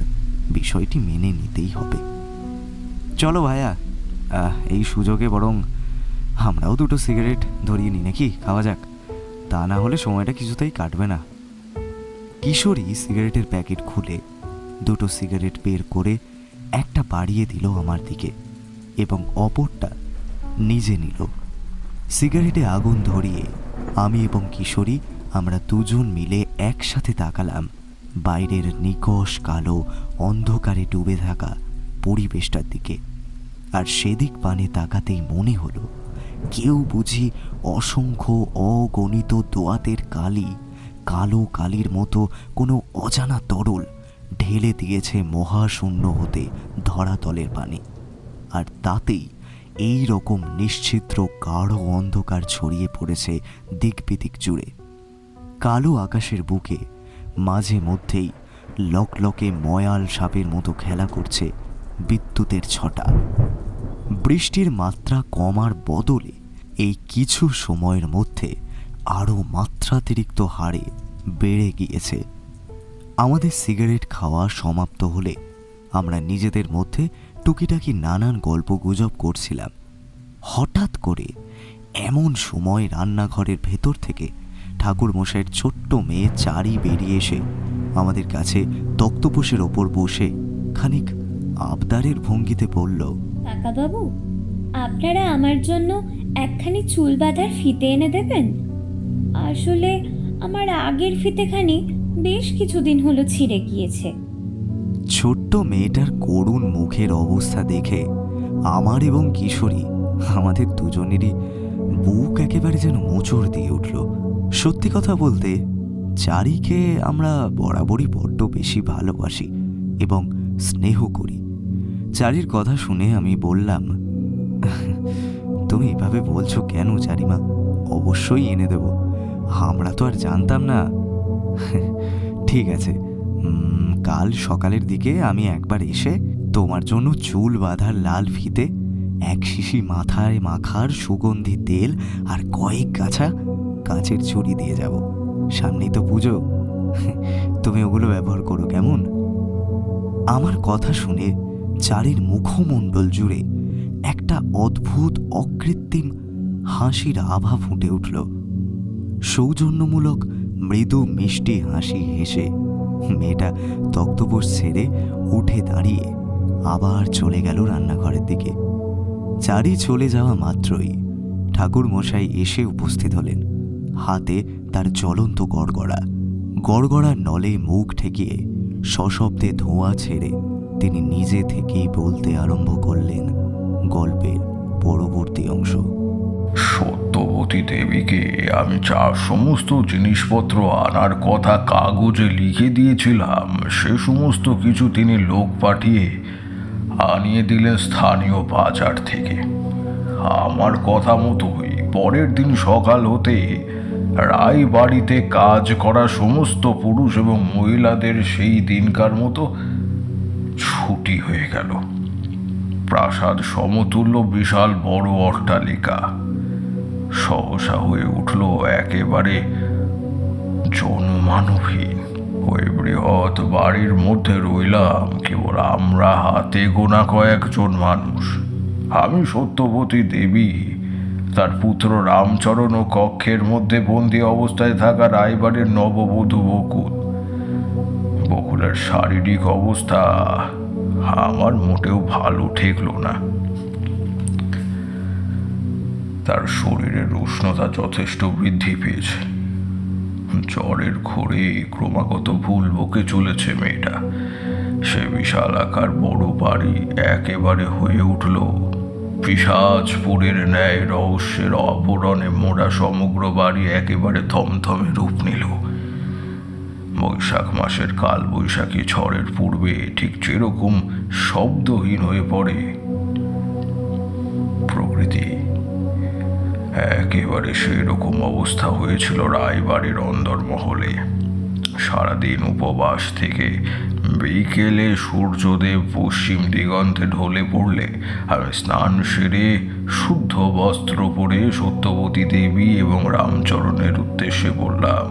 [SPEAKER 1] বিষয়টি মেনে নিতেই হবে। চলো ভাইয়া, এই সুযোগে বরং আমরাও দুটো সিগারেট ধরিয়ে নিই নাকি, খাওয়া যাক, তা না হলে সময়টা কিছুতেই কাটবে না। কিশোরী সিগারেটের প্যাকেট খুলে দুটো সিগারেট বের করে একটা বাড়িয়ে দিল আমার দিকে এবং অপরটা নিজে নিল। সিগারেটে আগুন ধরিয়ে আমি এবং কিশোরী আমরা দুজন মিলে একসাথে তাকালাম বাইরের নিকষ কালো অন্ধকারে ডুবে থাকা পরিবেশটার দিকে। আর সেদিক পানে তাকাতেই মনে হলো কেউ বুঝি অসংখ্য অগণিত দোয়াতের কালি কালো কালির মতো কোনো অজানা তরল ঢেলে দিয়েছে মহাশূন্য হতে ধরাতলের পানে। আর তাতেই এই রকম নিশ্চিদ্র গাঢ় অন্ধকার ছড়িয়ে পড়েছে দিকবিদিক জুড়ে। কালো আকাশের বুকে মাঝে মধ্যেই লকলকে ময়াল সাপের মতো খেলা করছে বিদ্যুতের ছটা। বৃষ্টির মাত্রা কমার বদলে এই কিছু সময়ের মধ্যে আরও মাত্রাতিরিক্ত হারে বেড়ে গিয়েছে। আমাদের সিগারেট খাওয়া সমাপ্ত হলে আমরা নিজেদের মধ্যে টুকিটাকি নানান গল্প গুজব করছিলাম। হঠাৎ করে এমন সময় রান্নাঘরের ভেতর থেকে ঠাকুরমশাইয়ের ছোট্ট মেয়ে চারি বেরিয়ে এসে আমাদের কাছে তক্তপোষের ওপর বসে খানিক আবদারের ভঙ্গিতে বলল,
[SPEAKER 3] কাকাবাবু, আপনারা আমার জন্য একখানি চুল বাঁধার ফিতে এনে দেবেন? আসলে আমার আগের ফিতেখানি বেশ কিছুদিন হলো ছিঁড়ে গিয়েছে।
[SPEAKER 1] ছোট্ট মেয়েটার করুণ মুখের অবস্থা দেখে আমার এবং কিশোরী আমাদের দুজনেরই বুক একেবারে যেন মোচড় দিয়ে উঠল। সত্যি কথা বলতে চারিকে আমরা বরাবরই বড্ড বেশি ভালোবাসি এবং স্নেহ করি। চারির কথা শুনে আমি বললাম, তুমি এভাবে বলছো কেন চারিমা? অবশ্যই এনে দেব, আমরা তো আর জানতাম না। ঠিক আছে, কাল সকালের দিকে আমি একবার এসে তোমার জন্য চুল বাঁধার লাল ফিতে, এক শিশি মাথায় মাখার সুগন্ধি তেল আর কয়েক গাছা কাঁচের ছুরি দিয়ে যাব। সামনেই তো পুজো, তুমি ওগুলো ব্যবহার করো কেমন? আমার কথা শুনে চারির মুখমণ্ডল জুড়ে একটা অদ্ভুত অকৃত্রিম হাসির আভা ফুটে উঠল। সৌজন্যমূলক মৃদু মিষ্টি হাসি হেসে মেয়েটা তক্তপোষ ছেড়ে উঠে দাঁড়িয়ে আবার চলে গেল রান্নাঘরের দিকে। চারি চলে যাওয়া মাত্রই ঠাকুরমশাই এসে উপস্থিত হলেন। হাতে তার জ্বলন্ত গড়গড়া নলে মুখ ঠেকিয়ে সশব্দে ধোঁয়া ছেড়ে তিনি নিজে থেকেই বলতে আরম্ভ করলেন গল্পের পরবর্তী অংশ।
[SPEAKER 2] সত্যবতী দেবীকে আমি যা সমস্ত জিনিসপত্র আনার কথা কাগজে লিখে দিয়েছিলাম সে সমস্ত কিছু তিনি লোক পাঠিয়ে আনিয়ে দিলেন স্থানীয় বাজার থেকে। আমার কথা মতোই পরের দিন সকাল হতে রায় বাড়িতে কাজ করা সমস্ত পুরুষ এবং মহিলাদের সেই দিনকার মতো ছুটি হয়ে গেল। প্রাসাদ সমতুল্য বিশাল বড় অট্টালিকা সহসা হয়ে উঠল একেবারে জনমানবহীন। ওই বৃহৎ বাড়ির মধ্যে রইলাম কেবল আমরা হাতে গোনা কয়েকজন মানুষ। আমি সত্যবতী দেবী, তার পুত্র রামচরণ ও কক্ষের মধ্যে বন্দি অবস্থায় থাকা রায়বাড়ির নববধূ বকুল। বকুলের শারীরিক অবস্থা আমার মোটেও ভালো ঠেকল না। তার শরীরের উষ্ণতা যথেষ্ট বৃদ্ধি পেয়েছে। জ্বরের ঘোরে ক্রমাগত ভুল বকে চলেছে মেয়েটা। সে বিশাল আকার বড় বাড়ি একেবারে হয়ে উঠল পিশাচপুরের ন্যায় রহস্যের আবরণে মোড়া। সমগ্র বাড়ি একেবারে থমথমে রূপ নিল। বৈশাখ মাসের কাল বৈশাখী ঝড়ের পূর্বে ঠিক যেরকম শব্দহীন হয়ে পড়ে প্রকৃতি, একেবারে সেরকম অবস্থা হয়েছিল রায়বাড়ির অন্দরমহলে। সারাদিন উপবাস থেকে বিকেলে সূর্যদেব পশ্চিম দিগন্তে ঢলে পড়লে আমি স্নান সেরে শুদ্ধ বস্ত্র পরে সত্যবতী দেবী এবং রামচরণের উদ্দেশ্যে বললাম,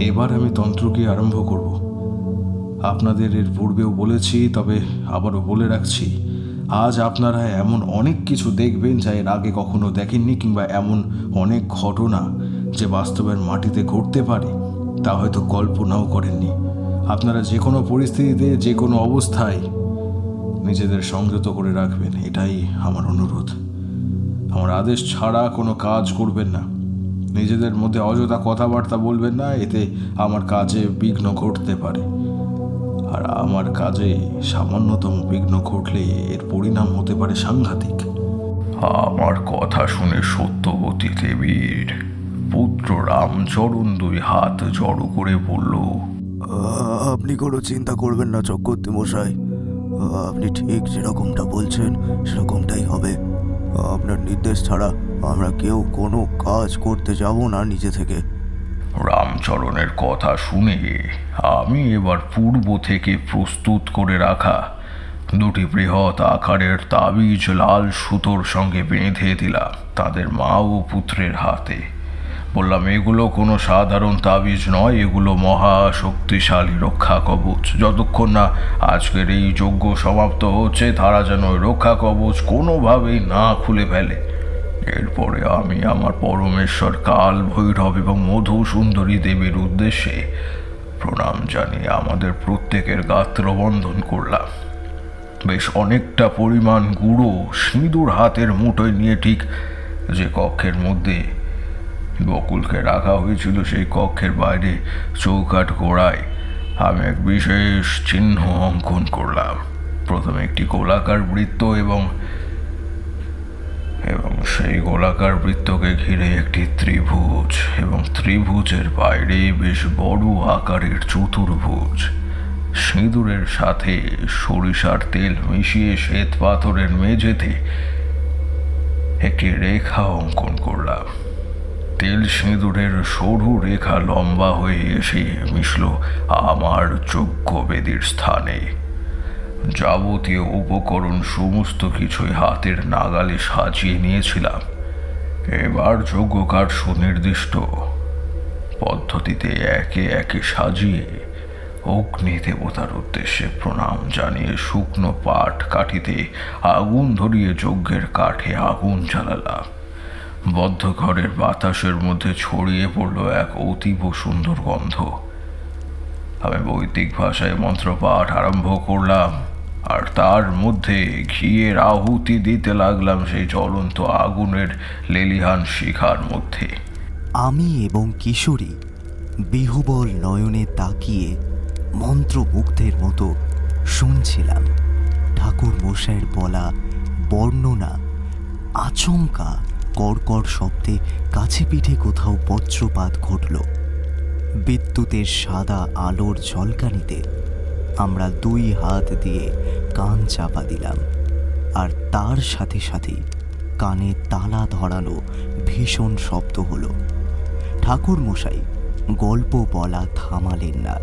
[SPEAKER 5] এবার আমি তন্ত্রকে আরম্ভ করব। আপনাদের এর পূর্বেও বলেছি, তবে আবারও বলে রাখছি, আজ আপনারা এমন অনেক কিছু দেখবেন যা এর আগে কখনো দেখেননি, কিংবা এমন অনেক ঘটনা যে বাস্তবের মাটিতে ঘটতে পারে তা হয়তো কল্পনাও করেননি। আপনারা যে কোনো পরিস্থিতিতে যে কোনো অবস্থায় নিজেদের সংযত করে রাখবেন, এটাই আমার অনুরোধ। আমার আদেশ ছাড়া কোনো কাজ করবেন না। নিজেদের মধ্যে অযথা কথাবার্তা বলবেন না, এতে আমার কাজে বিঘ্ন ঘটতে পারে। আর আমার কাজে সামান্যতম বিঘ্ন ঘটলে এর পরিণাম হতে পারে সাংঘাতিক।
[SPEAKER 2] আমার কথা শুনে সত্যবতী দেবীর পুত্র রামচরণ দুই হাত জড়ো করে বলল,
[SPEAKER 1] আপনি কোনো চিন্তা করবেন না চক্রবর্তী মশাই, আপনি ঠিক যেরকমটা বলছেন সেরকমটাই হবে। আপনার নির্দেশ ছাড়া আমরা কেউ কোনো কাজ করতে যাব না নিজে থেকে।
[SPEAKER 2] রামচরণের কথা শুনে আমি এবার পূর্ব থেকে প্রস্তুত করে রাখা দুটি বৃহৎ আকারের তাবিজ লাল সুতোর সঙ্গে বেঁধে দিলাম তাদের মা ও পুত্রের হাতে। বললাম, এগুলো কোনো সাধারণ তাবিজ নয়, এগুলো মহা শক্তিশালী রক্ষা কবচ। যতক্ষণ না আজকের এই যজ্ঞ সমাপ্ত হচ্ছে তারা যেন রক্ষা কবচ কোনোভাবেই না খুলে ফেলে। এরপরে আমি আমার পরমেশ্বর কাল ভৈরব এবং মধু সুন্দরী দেবীর উদ্দেশ্যে প্রণাম জানিয়ে আমাদের প্রত্যেকের গাত্রবন্ধন করলাম। বেশ অনেকটা পরিমাণ গুঁড়ো সিঁদুর হাতের মুঠোয় নিয়ে ঠিক যে কক্ষের মধ্যে বকুলকে রাখা হয়েছিল সেই কক্ষের বাইরে চৌকাঠ গোড়ায় আমি এক বিশেষ চিহ্ন অঙ্কন করলাম। প্রথমে একটি গোলাকার বৃত্ত এবং সেই গোলাকার বৃত্তকে ঘিরে একটি ত্রিভুজ এবং ত্রিভুজের বাইরে বেশ বড় আকারের চতুর্ভুজ। সিঁদুরের সাথে সরিষার তেল মিশিয়ে শ্বেত পাথরের মেঝেতে একটি রেখা অঙ্কন করলাম। তেল সিঁদুরের সরু রেখা লম্বা হয়ে এসে মিশল আমার যজ্ঞবেদীর স্থানে। যাবতীয় উপকরণ সমস্ত কিছুই হাতের নাগালে সাজিয়ে নিয়েছিলাম। এবার যজ্ঞকার সুনির্দিষ্ট পদ্ধতিতে একে একে সাজিয়ে অগ্নি দেবতার উদ্দেশ্যে প্রণাম জানিয়ে শুকনো পাট কাঠিতে আগুন ধরিয়ে যজ্ঞের কাঠে আগুন জ্বালালাম। বদ্ধ ঘরের বাতাসের মধ্যে ছড়িয়ে পড়ল এক অতীব সুন্দর গন্ধ। আমি বৈদিক ভাষায় মন্ত্রপাঠ আরম্ভ করলাম আর তার মধ্যে ঘিয়ের আহুতি দিতে লাগলাম সেই জ্বলন্ত আগুনের লেলিহান শিখার মধ্যে।
[SPEAKER 1] আমি এবং কিশোরী বিহুবল নয়নে তাকিয়ে মন্ত্রমুগ্ধের মতো শুনছিলাম ঠাকুর মশাইয়ের বলা বর্ণনা। আচমকা কড়কড় শব্দে কাছে পিঠে কোথাও বজ্রপাত ঘটল। বিদ্যুতের সাদা আলোর ঝলকানিতে আমরা দুই হাত দিয়ে কান চাপা দিলাম আর তার সাথে সাথেই কানে তালা ধরানো ভীষণ শব্দ হলো। ঠাকুর মশাই গল্প বলা থামালেন না।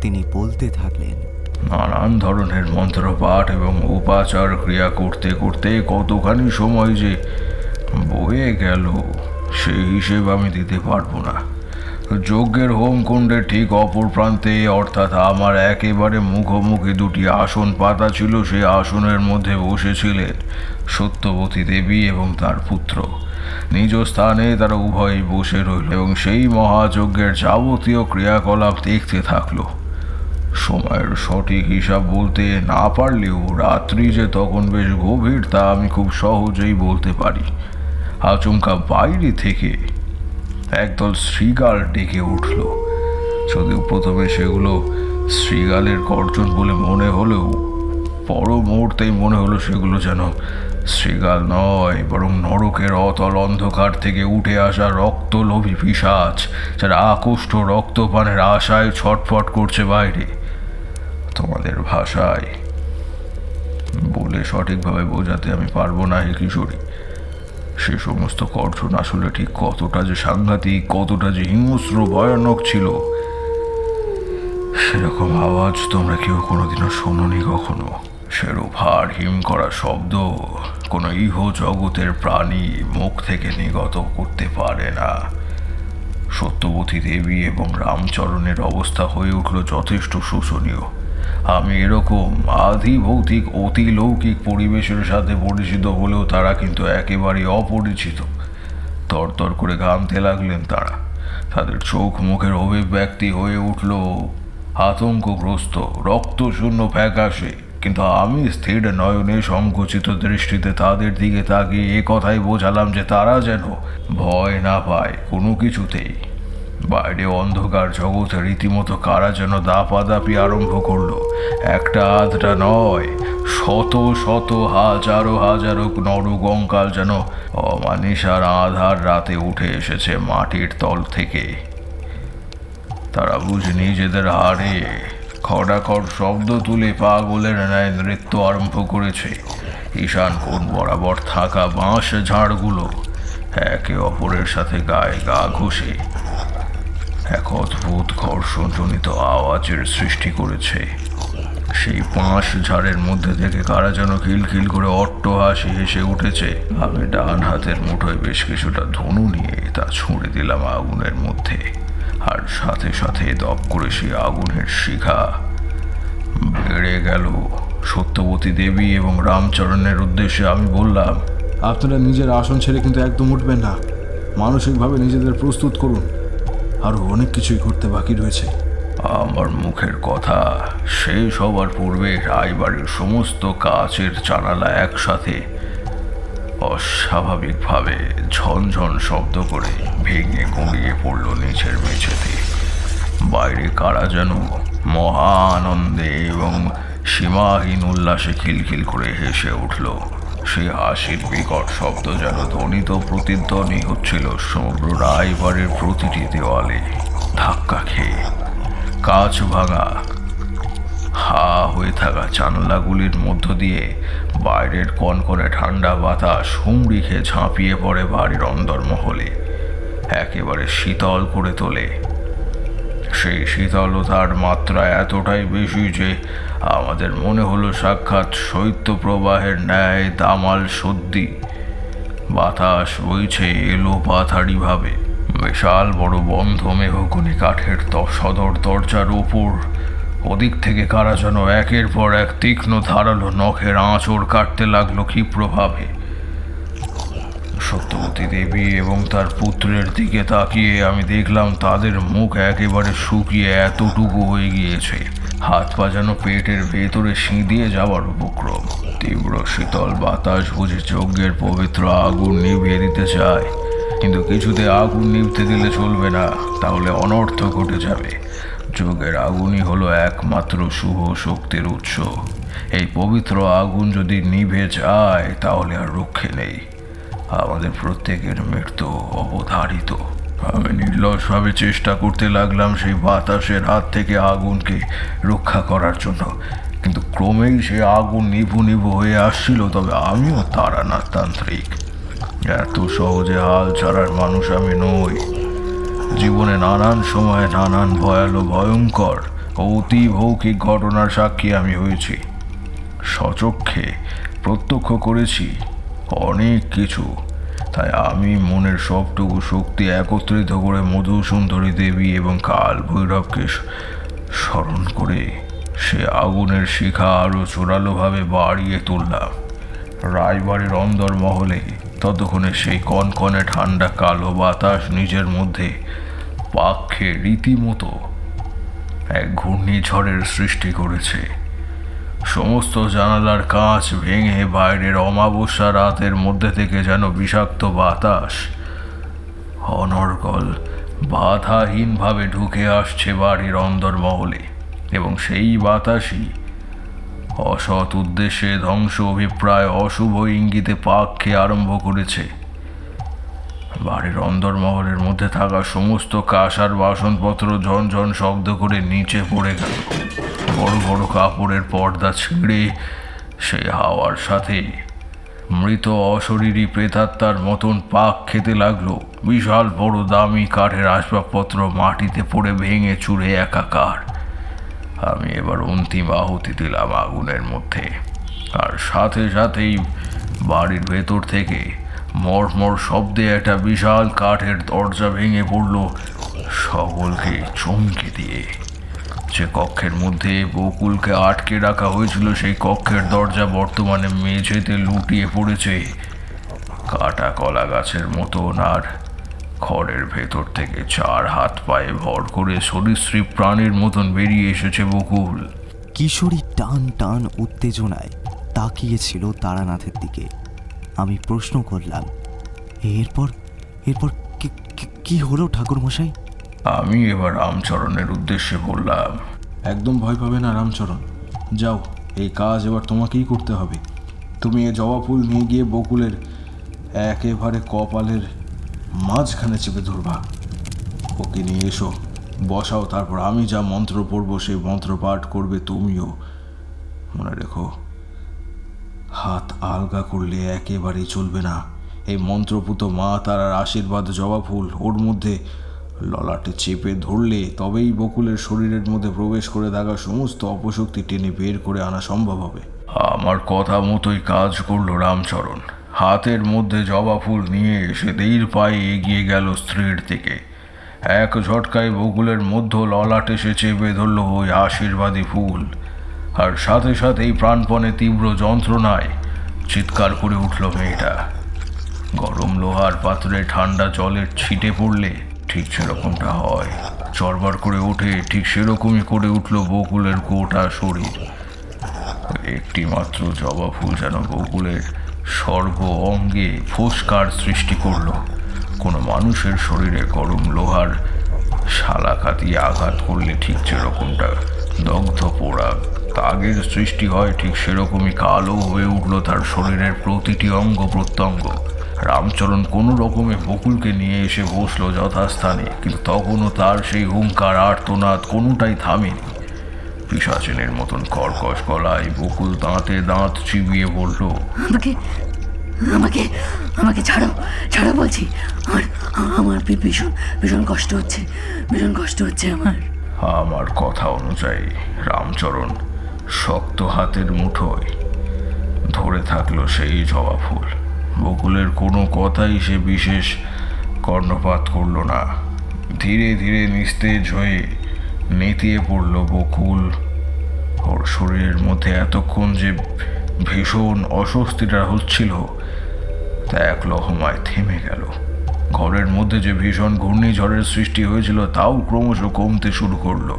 [SPEAKER 1] তিনি বলতে থাকলেন,
[SPEAKER 2] নানান ধরনের মন্ত্রপাঠ এবং উপাচার ক্রিয়া করতে করতে কতখানি সময় যে বয়ে গেল সেই হিসেব আমি দিতে পারবো না। যজ্ঞের হোমকুণ্ডের ঠিক অপর প্রান্তে অর্থাৎ আমার একেবারে মুখোমুখি দুটি আসন পাতা ছিল। সেই আসনের মধ্যে বসেছিলেন সত্যবতী দেবী এবং তার পুত্র। নিজ স্থানে তারা উভয়ই বসে রইল এবং সেই মহাযজ্ঞের যাবতীয় ক্রিয়াকলাপ দেখতে থাকলো। সময়ের সঠিক হিসাব বলতে না পারলেও রাত্রি যে তখন বেশ গভীর তা আমি খুব সহজেই বলতে পারি। আচমকা বাইরে থেকে একদল শৃগাল ডেকে উঠল। যদিও প্রথমে সেগুলো শৃগালের গর্জন বলে মনে হলেও পর মুহূর্তেই মনে হলো সেগুলো যেন শৃগাল নয়, বরং নরকের অতল অন্ধকার থেকে উঠে আসা রক্তলোভী পিশাচ, যারা আকষ্ট রক্তপানের আশায় ছটফট করছে বাইরে। তোমাদের ভাষায় বলে সঠিকভাবে বোঝাতে আমি পারবো না হে কিশোরী। সে সমস্ত গর্জন আসলে ঠিক কতটা যে সাংঘাতিক, কতটা যে হিংস্র ভয়ানক ছিল, সেরকম আওয়াজ তোমরা কেউ কোনোদিনও শোনোনি কখনো। সেরূপ হাড় হিম করা শব্দ কোনো ইহ জগতের প্রাণী মুখ থেকে নিগত করতে পারে না। সত্যবতী দেবী এবং রামচরণের অবস্থা হয়ে উঠল যথেষ্ট শোচনীয়। আমি এরকম আধি ভৌতিক অতিলৌকিক পরিবেশের সাথে পরিচিত হলেও তারা কিন্তু একেবারে অপরিচিত। তরতর করে ঘামতে লাগলেন তারা। তাদের চোখ মুখের অভিব্যক্তি হয়ে উঠল আতঙ্কগ্রস্ত, রক্তশূন্য ফ্যাকাশে। কিন্তু আমি স্থির নয়নে সংকুচিত দৃষ্টিতে তাদের দিকে তাকিয়ে এ কথাই বোঝালাম যে তারা যেন ভয় না পায় কোনো কিছুতেই। বাইরে অন্ধকার জগতে রীতিমতো কারা যেন দাপাদাপি আরম্ভ করলো। একটা আধটা নয়, শত শত হাজারো হাজারো নরকঙ্কাল যেন অমানিসার আধার রাতে উঠে এসেছে মাটির তল থেকে। তারা বুঝি নিজেদের হাড়ে খড়াখড় শব্দ তুলে পাগলের ন্যায় নৃত্য আরম্ভ করেছে। ঈশান কোণ বরাবর থাকা বাঁশ ঝাড়গুলো একে অপরের সাথে গায়ে গা ঘষে এক অদ্ভুত ঘর্ষণজনিত আওয়াজের সৃষ্টি করেছে। সেই বাঁশ ঝাড়ের মধ্যে থেকে কারা যেন খিলখিল করে অট্টহাসি হেসে উঠেছে। আমি ডান হাতের মুঠোয় বেশ কিছুটা ধনু নিয়ে তা ছুঁড়ে দিলাম আগুনের মধ্যে, আর সাথে সাথে দপ করে সেই আগুনের শিখা বেড়ে গেল। সত্যবতী দেবী এবং রামচরণের উদ্দেশ্যে আমি বললাম,
[SPEAKER 5] আপনারা নিজের আসন ছেড়ে কিন্তু একদম উঠবেন না। মানসিকভাবে নিজেদের প্রস্তুত করুন, আরও অনেক কিছুই করতে বাকি রয়েছে।
[SPEAKER 2] আমার মুখের কথা শেষ হবার পূর্বে রায়বাড়ির সমস্ত কাচের জানালা একসাথে অস্বাভাবিকভাবে ঝনঝন শব্দ করে ভেঙে গড়িয়ে পড়ল নিচের মেঝেতে। বাইরে কারা যেন মহা আনন্দে এবং সীমাহীন উল্লাসে খিলখিল করে হেসে উঠল। সেই হাসির বিকট শব্দ যেন ধ্বনিত প্রতিধ্বনি হচ্ছিল সমগ্র রায়বাড়ির প্রতিটি দেওয়ালে। ধাক্কা খেয়ে কাঁচ ভাঙা হা হয়ে থাকা জানলাগুলির মধ্য দিয়ে বাইরের কনকনে ঠান্ডা বাতাস হুমড়ি খেয়ে ঝাঁপিয়ে পড়ে বাড়ির অন্দরমহলে, একেবারে শীতল করে তোলে। সেই শীতলতার মাত্রা এতটাই বেশি যে আমাদের মনে হলো সাক্ষাৎ শৈত্যপ্রবাহের ন্যায় দামাল সর্দি বাতাস বইছে এলো পাথাড়িভাবে। বিশাল বড় বন্ধ মেহগনি কাঠের সদর দরজার উপর ওদিক থেকে কারা যেন একের পর এক তীক্ষ্ণ ধারালো নখের আঁচড় কাটতে লাগলো ক্ষিপ্রভাবে। সত্যবতী দেবী এবং তার পুত্রের দিকে তাকিয়ে আমি দেখলাম তাদের মুখ একেবারে শুকিয়ে এতটুকু হয়ে গিয়েছে, হাত পা যেন পেটের ভেতরে সিঁধিয়ে যাওয়ার উপক্রম। তীব্র শীতল বাতাস বুঝে যজ্ঞের পবিত্র আগুন নিভিয়ে দিতে চায়, কিন্তু কিছুতে আগুন নিভতে দিলে চলবে না, তাহলে অনর্থ ঘটে যাবে। যজ্ঞের আগুনই হলো একমাত্র শুভ শক্তির উৎস। এই পবিত্র আগুন যদি নিভে যায় তাহলে আর রক্ষে নেই, আমাদের প্রত্যেকের মৃত্যু অবধারিত। আমি নির্লসভাবে চেষ্টা করতে লাগলাম সেই বাতাসের হাত থেকে আগুনকে রক্ষা করার জন্য, কিন্তু ক্রমেই সে আগুন নিভু নিভু হয়ে আসছিল। তবে আমিও তারানাথ তান্ত্রিক, এত সহজে হাল ছাড়ার মানুষ আমি নই। জীবনে নানান সময়ে নানান ভয়ঙ্কর ও অতি ভৌতিক ঘটনার সাক্ষী আমি হয়েছি। স্বচক্ষে প্রত্যক্ষ করেছি অনেক কিছু। তাই আমি মনের সবটুকু শক্তি একত্রিত করে মধুসুন্দরী দেবী এবং কাল ভৈরবকে স্মরণ করে সে আগুনের শিখা আরও জোরালোভাবে বাড়িয়ে তুললাম। রায়বাড়ির অন্দরমহলে ততক্ষণে সেই কনকনে ঠান্ডা কালো বাতাস নিজের মধ্যে পাক্ষে রীতিমতো এক ঘূর্ণিঝড়ের সৃষ্টি করেছে। সমস্ত জানালার কাঁচ ভেঙে বাইরের অমাবস্যা রাতের মধ্যে থেকে যেন বিষাক্ত বাতাস অনর্গল বাধাহীনভাবে ঢুকে আসছে বাড়ির অন্দরমহলে, এবং সেই বাতাসই অসৎ উদ্দেশ্যে ধ্বংস অভিপ্রায় অশুভ ইঙ্গিতে পাক খেয়ে আরম্ভ করেছে। বাড়ির অন্দরমহলের মধ্যে থাকা সমস্ত কাঁসার বাসনপত্র ঝনঝন শব্দ করে নিচে পড়ে গেল। বড় বড় কাপড়ের পর্দা ছিঁড়ে সেই হাওয়ার সাথে মৃত অশরীরী প্রেতাত্মার মতন পাক খেতে লাগলো। বিশাল বড় দামি কাঠের আসবাবপত্র মাটিতে পড়ে ভেঙে চুরে একাকার। আমি এবার অন্তিম আহুতি দিলাম আগুনের মধ্যে, আর সাথে সাথেই বাড়ির ভেতর থেকে মরমর শব্দে একটা বিশাল কাঠের দরজা ভেঙে পড়ল, সকলকে চমকে দিয়ে। যে কক্ষের মধ্যে বকুলকে আটকে রাখা হয়েছিল সেই কক্ষের দরজা বর্তমানে মেঝেতে লুটিয়ে পড়েছে কাটা কলা গাছের মতন, আর খড়ের ভেতর থেকে 4 হাত পায়ে ভর করে সরীসৃপ প্রাণীর মতন বেরিয়ে এসেছে বকুল।
[SPEAKER 1] কিশোরী টান টান উত্তেজনায় তাকিয়েছিল তারানাথের দিকে। আমি প্রশ্ন করলাম, এরপর এরপর কি হলো ঠাকুরমশাই?
[SPEAKER 2] আমি এবার রামচরণের উদ্দেশ্যে বললাম,
[SPEAKER 5] একদম ভয় পাবে না রামচরণ, যাও, এই কাজ এবার তোমাকেই করতে হবে। তুমি এ জবা ফুল নিয়ে গিয়ে বকুলের একেবারে কপালের মাঝখানে চেপে ধরবা। ওকে নিয়ে এসো, বসাও, তারপর আমি যা মন্ত্র পড়ব সেই মন্ত্র পাঠ করবে তুমিও। মনে রেখো, হাত আলগা করলে একেবারেই চলবে না। এই মন্ত্রপুত মা তারার আশীর্বাদ জবা ফুল ওর মধ্যে ললাটে চেপে ধরলে তবেই বকুলের শরীরের মধ্যে প্রবেশ করে থাকা সমস্ত অপশক্তি টেনে বের করে আনা সম্ভব হবে।
[SPEAKER 2] আমার কথা মতোই কাজ করলো রামচরণ। হাতের মধ্যে জবা ফুল নিয়ে এসে ধীর পায়ে এগিয়ে গেল স্ত্রীর দিকে। এক ঝটকায় বকুলের মধ্য ললাটে সে চেপে ধরল ওই আশীর্বাদী ফুল, আর সাথে সাথেই প্রাণপণে তীব্র যন্ত্রণায় চিৎকার করে উঠল মেয়েটা। গরম লোহার পাত্রে ঠান্ডা জলের ছিটে পড়লে ঠিক সেরকমটা হয়, চরবার করে ওঠে, ঠিক সেরকমই করে উঠল বকুলের গোটা শরীর। একটি মাত্র জবা ফুল যেন বকুলের সর্ব অঙ্গে ফোস্কার সৃষ্টি করলো। কোনো মানুষের শরীরে গরম লোহার শালাকা দিয়ে আঘাত করলে ঠিক যেরকমটা দগ্ধ পোড়া দাগের সৃষ্টি হয়, ঠিক সেরকমই কালো হয়ে উঠল তার শরীরের প্রতিটি অঙ্গ প্রত্যঙ্গ। রামচরণ কোনো রকমে বকুলকে নিয়ে এসে বসলো যথাস্থানে, কিন্তু তখনও তার সেই হুঙ্কার আর্তনাদ কোনোটাই থামেনি। পিশাচিনের মতন কর্কশ গলায় বকুল দাঁতে দাঁত চিবিয়ে বলল,
[SPEAKER 6] আমাকে আমাকে আমাকে ছাড়ো, ছাড়ো বলছি। আমার ভীষণ ভীষণ কষ্ট হচ্ছে, ভীষণ কষ্ট হচ্ছে আমার।
[SPEAKER 2] আমার কথা অনুযায়ী রামচরণ শক্ত হাতের মুঠোয় ধরে থাকলো সেই জবা ফুল। বকুলের কোনো কথাই সে বিশেষ কর্ণপাত করল না। ধীরে ধীরে নিস্তেজ হয়ে নেতিয়ে পড়ল বকুল। ওর শরীরের মধ্যে এতক্ষণ যে ভীষণ অস্বস্তিটা হচ্ছিল তা এক লহমায় থেমে গেল। ঘরের মধ্যে যে ভীষণ ঘূর্ণিঝড়ের সৃষ্টি হয়েছিল তাও ক্রমশ কমতে শুরু করলো।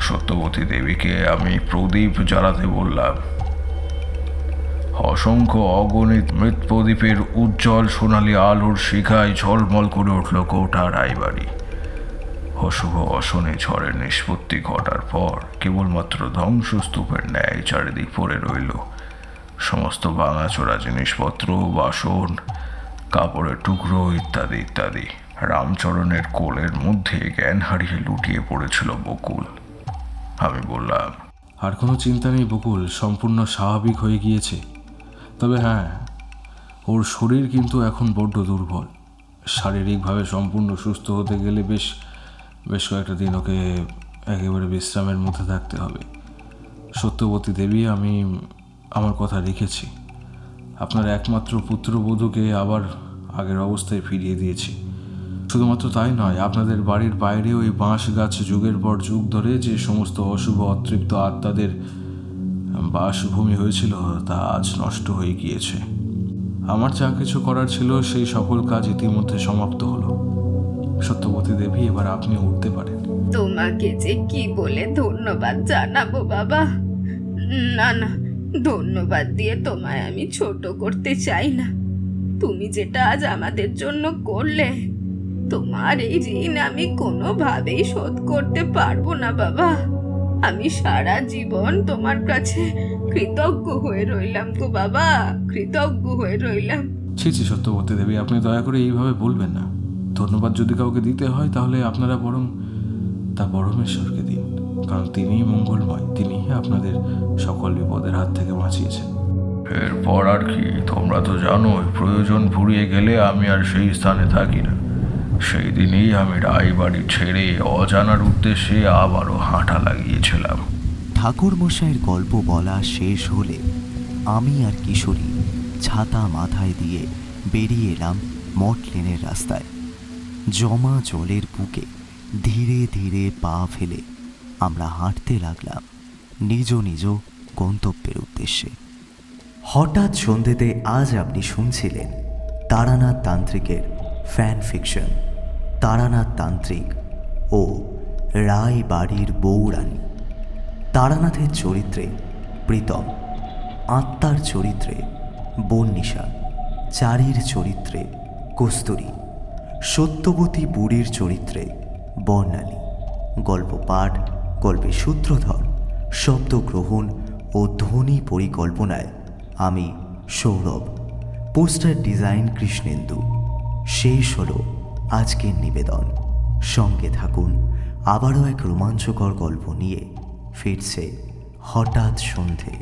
[SPEAKER 2] সত্যবতী দেবীকে আমি প্রদীপ জ্বালাতে বললাম। অসংখ্য অগণিত মৃৎ প্রদীপের উজ্জ্বল সোনালী আলোর শিখায় ঝলমল করে উঠল গোটা রায়বাড়ি। অশুভ অশনে ঝড়ের নিষ্পত্তি ঘটার পর কেবলমাত্র ধ্বংসস্তূপের ন্যায় চারিদিক পড়ে রইল সমস্ত ভাঙাচোরা জিনিসপত্র, বাসন, কাপড়ের টুকরো ইত্যাদি ইত্যাদি। রামচরণের কোলের মধ্যে জ্ঞান হারিয়ে লুটিয়ে পড়েছিল বকুল। আমি বললাম,
[SPEAKER 5] আর কোনো চিন্তা নেই বকুল, সম্পূর্ণ স্বাভাবিক হয়ে গিয়েছে। তবে হ্যাঁ, ওর শরীর কিন্তু এখন বড্ড দুর্বল। শারীরিকভাবে সম্পূর্ণ সুস্থ হতে গেলে বেশ কয়েকটা দিন ওকে একেবারে বিশ্রামের মধ্যে থাকতে হবে। সত্যবতী দেবী, আমি আমার কথা রেখেছি। আপনার একমাত্র পুত্রবধূকে আবার আগের অবস্থায় ফিরিয়ে দিয়েছি। শুধুমাত্র তাই নয়, আপনাদের বাড়ির বাইরে ওই বাঁশ গাছ যুগের পর যুগ ধরে যে সমস্ত অশুভ অতৃপ্ত আত্মাদের বাসভূমি হয়েছিল তা আজ নষ্ট হয়ে গিয়েছে। আমার যা কিছু করার ছিল সেই সকল কাজ ইতিমধ্যে সমাপ্ত হলো। সত্যবতী দেবী, এবার আপনি উঠতে পারেন।
[SPEAKER 4] তোমাকে যে কি বলে ধন্যবাদ জানাবো বাবা। না না, ধন্যবাদ দিয়ে তোমায় আমি ছোট করতে চাই না। তুমি যেটা আজ আমাদের জন্য করলে, তোমার এই ঋণ আমি কোনোভাবেই শোধ করতে পারবো না বাবা। আমি সারা জীবন তোমার কাছে কৃতজ্ঞ হয়ে রইলাম গো বাবা, কৃতজ্ঞ হয়ে রইলাম।
[SPEAKER 5] ছি ছি সত্যবতী দেবী, আপনি দয়া করে এইভাবে বলবেন না। ধন্যবাদ যদি কাউকে দিতে হয় তাহলে আপনারা বরং তা পরমেশ্বরকে দিন, কারণ তিনিই মঙ্গলময়, তিনিই আপনাদের সকল বিপদের হাত থেকে বাঁচিয়েছেন।
[SPEAKER 2] এরপর আর কি, তোমরা তো জানোই প্রয়োজন ফুরিয়ে গেলে আমি আর সেই স্থানে থাকি না। সেই দিনেই আমি রায়বাড়ি ছেড়ে অজানার উদ্দেশ্যে আবারও হাঁটা লাগিয়েছিলাম।
[SPEAKER 1] ঠাকুরমশাইয়ের গল্প বলা শেষ হলে আমি আর কিশোরী ছাতা মাথায় দিয়ে বেরিয়ে এলাম মঠ লেনের রাস্তায়। জমা জলের বুকে ধীরে ধীরে পা ফেলে আমরা হাঁটতে লাগলাম নিজ নিজ গন্তব্যের উদ্দেশ্যে। হঠাৎ সন্ধ্যেতে আজ আপনি শুনছিলেন তারানাথ তান্ত্রিকের ফ্যান ফিকশন তারানাথ তান্ত্রিক ও রায়বাড়ির বউরানী। তারানাথের চরিত্রে প্রীতম, আত্মার চরিত্রে বন্নিশা, চারির চরিত্রে কস্তুরী, সত্যবতী বুড়ির চরিত্রে বর্ণালী। গল্প পাঠ, গল্পের সূত্রধর, শব্দগ্রহণ ও ধ্বনি পরিকল্পনায় আমি সৌরভ, পোস্টার ডিজাইন কৃষ্ণেন্দু। শেষ হলো আজকের নিবেদন। সঙ্গে থাকুন, আবারও এক রোমাঞ্চকর গল্প নিয়ে ফিরছে হঠাৎ সন্ধে।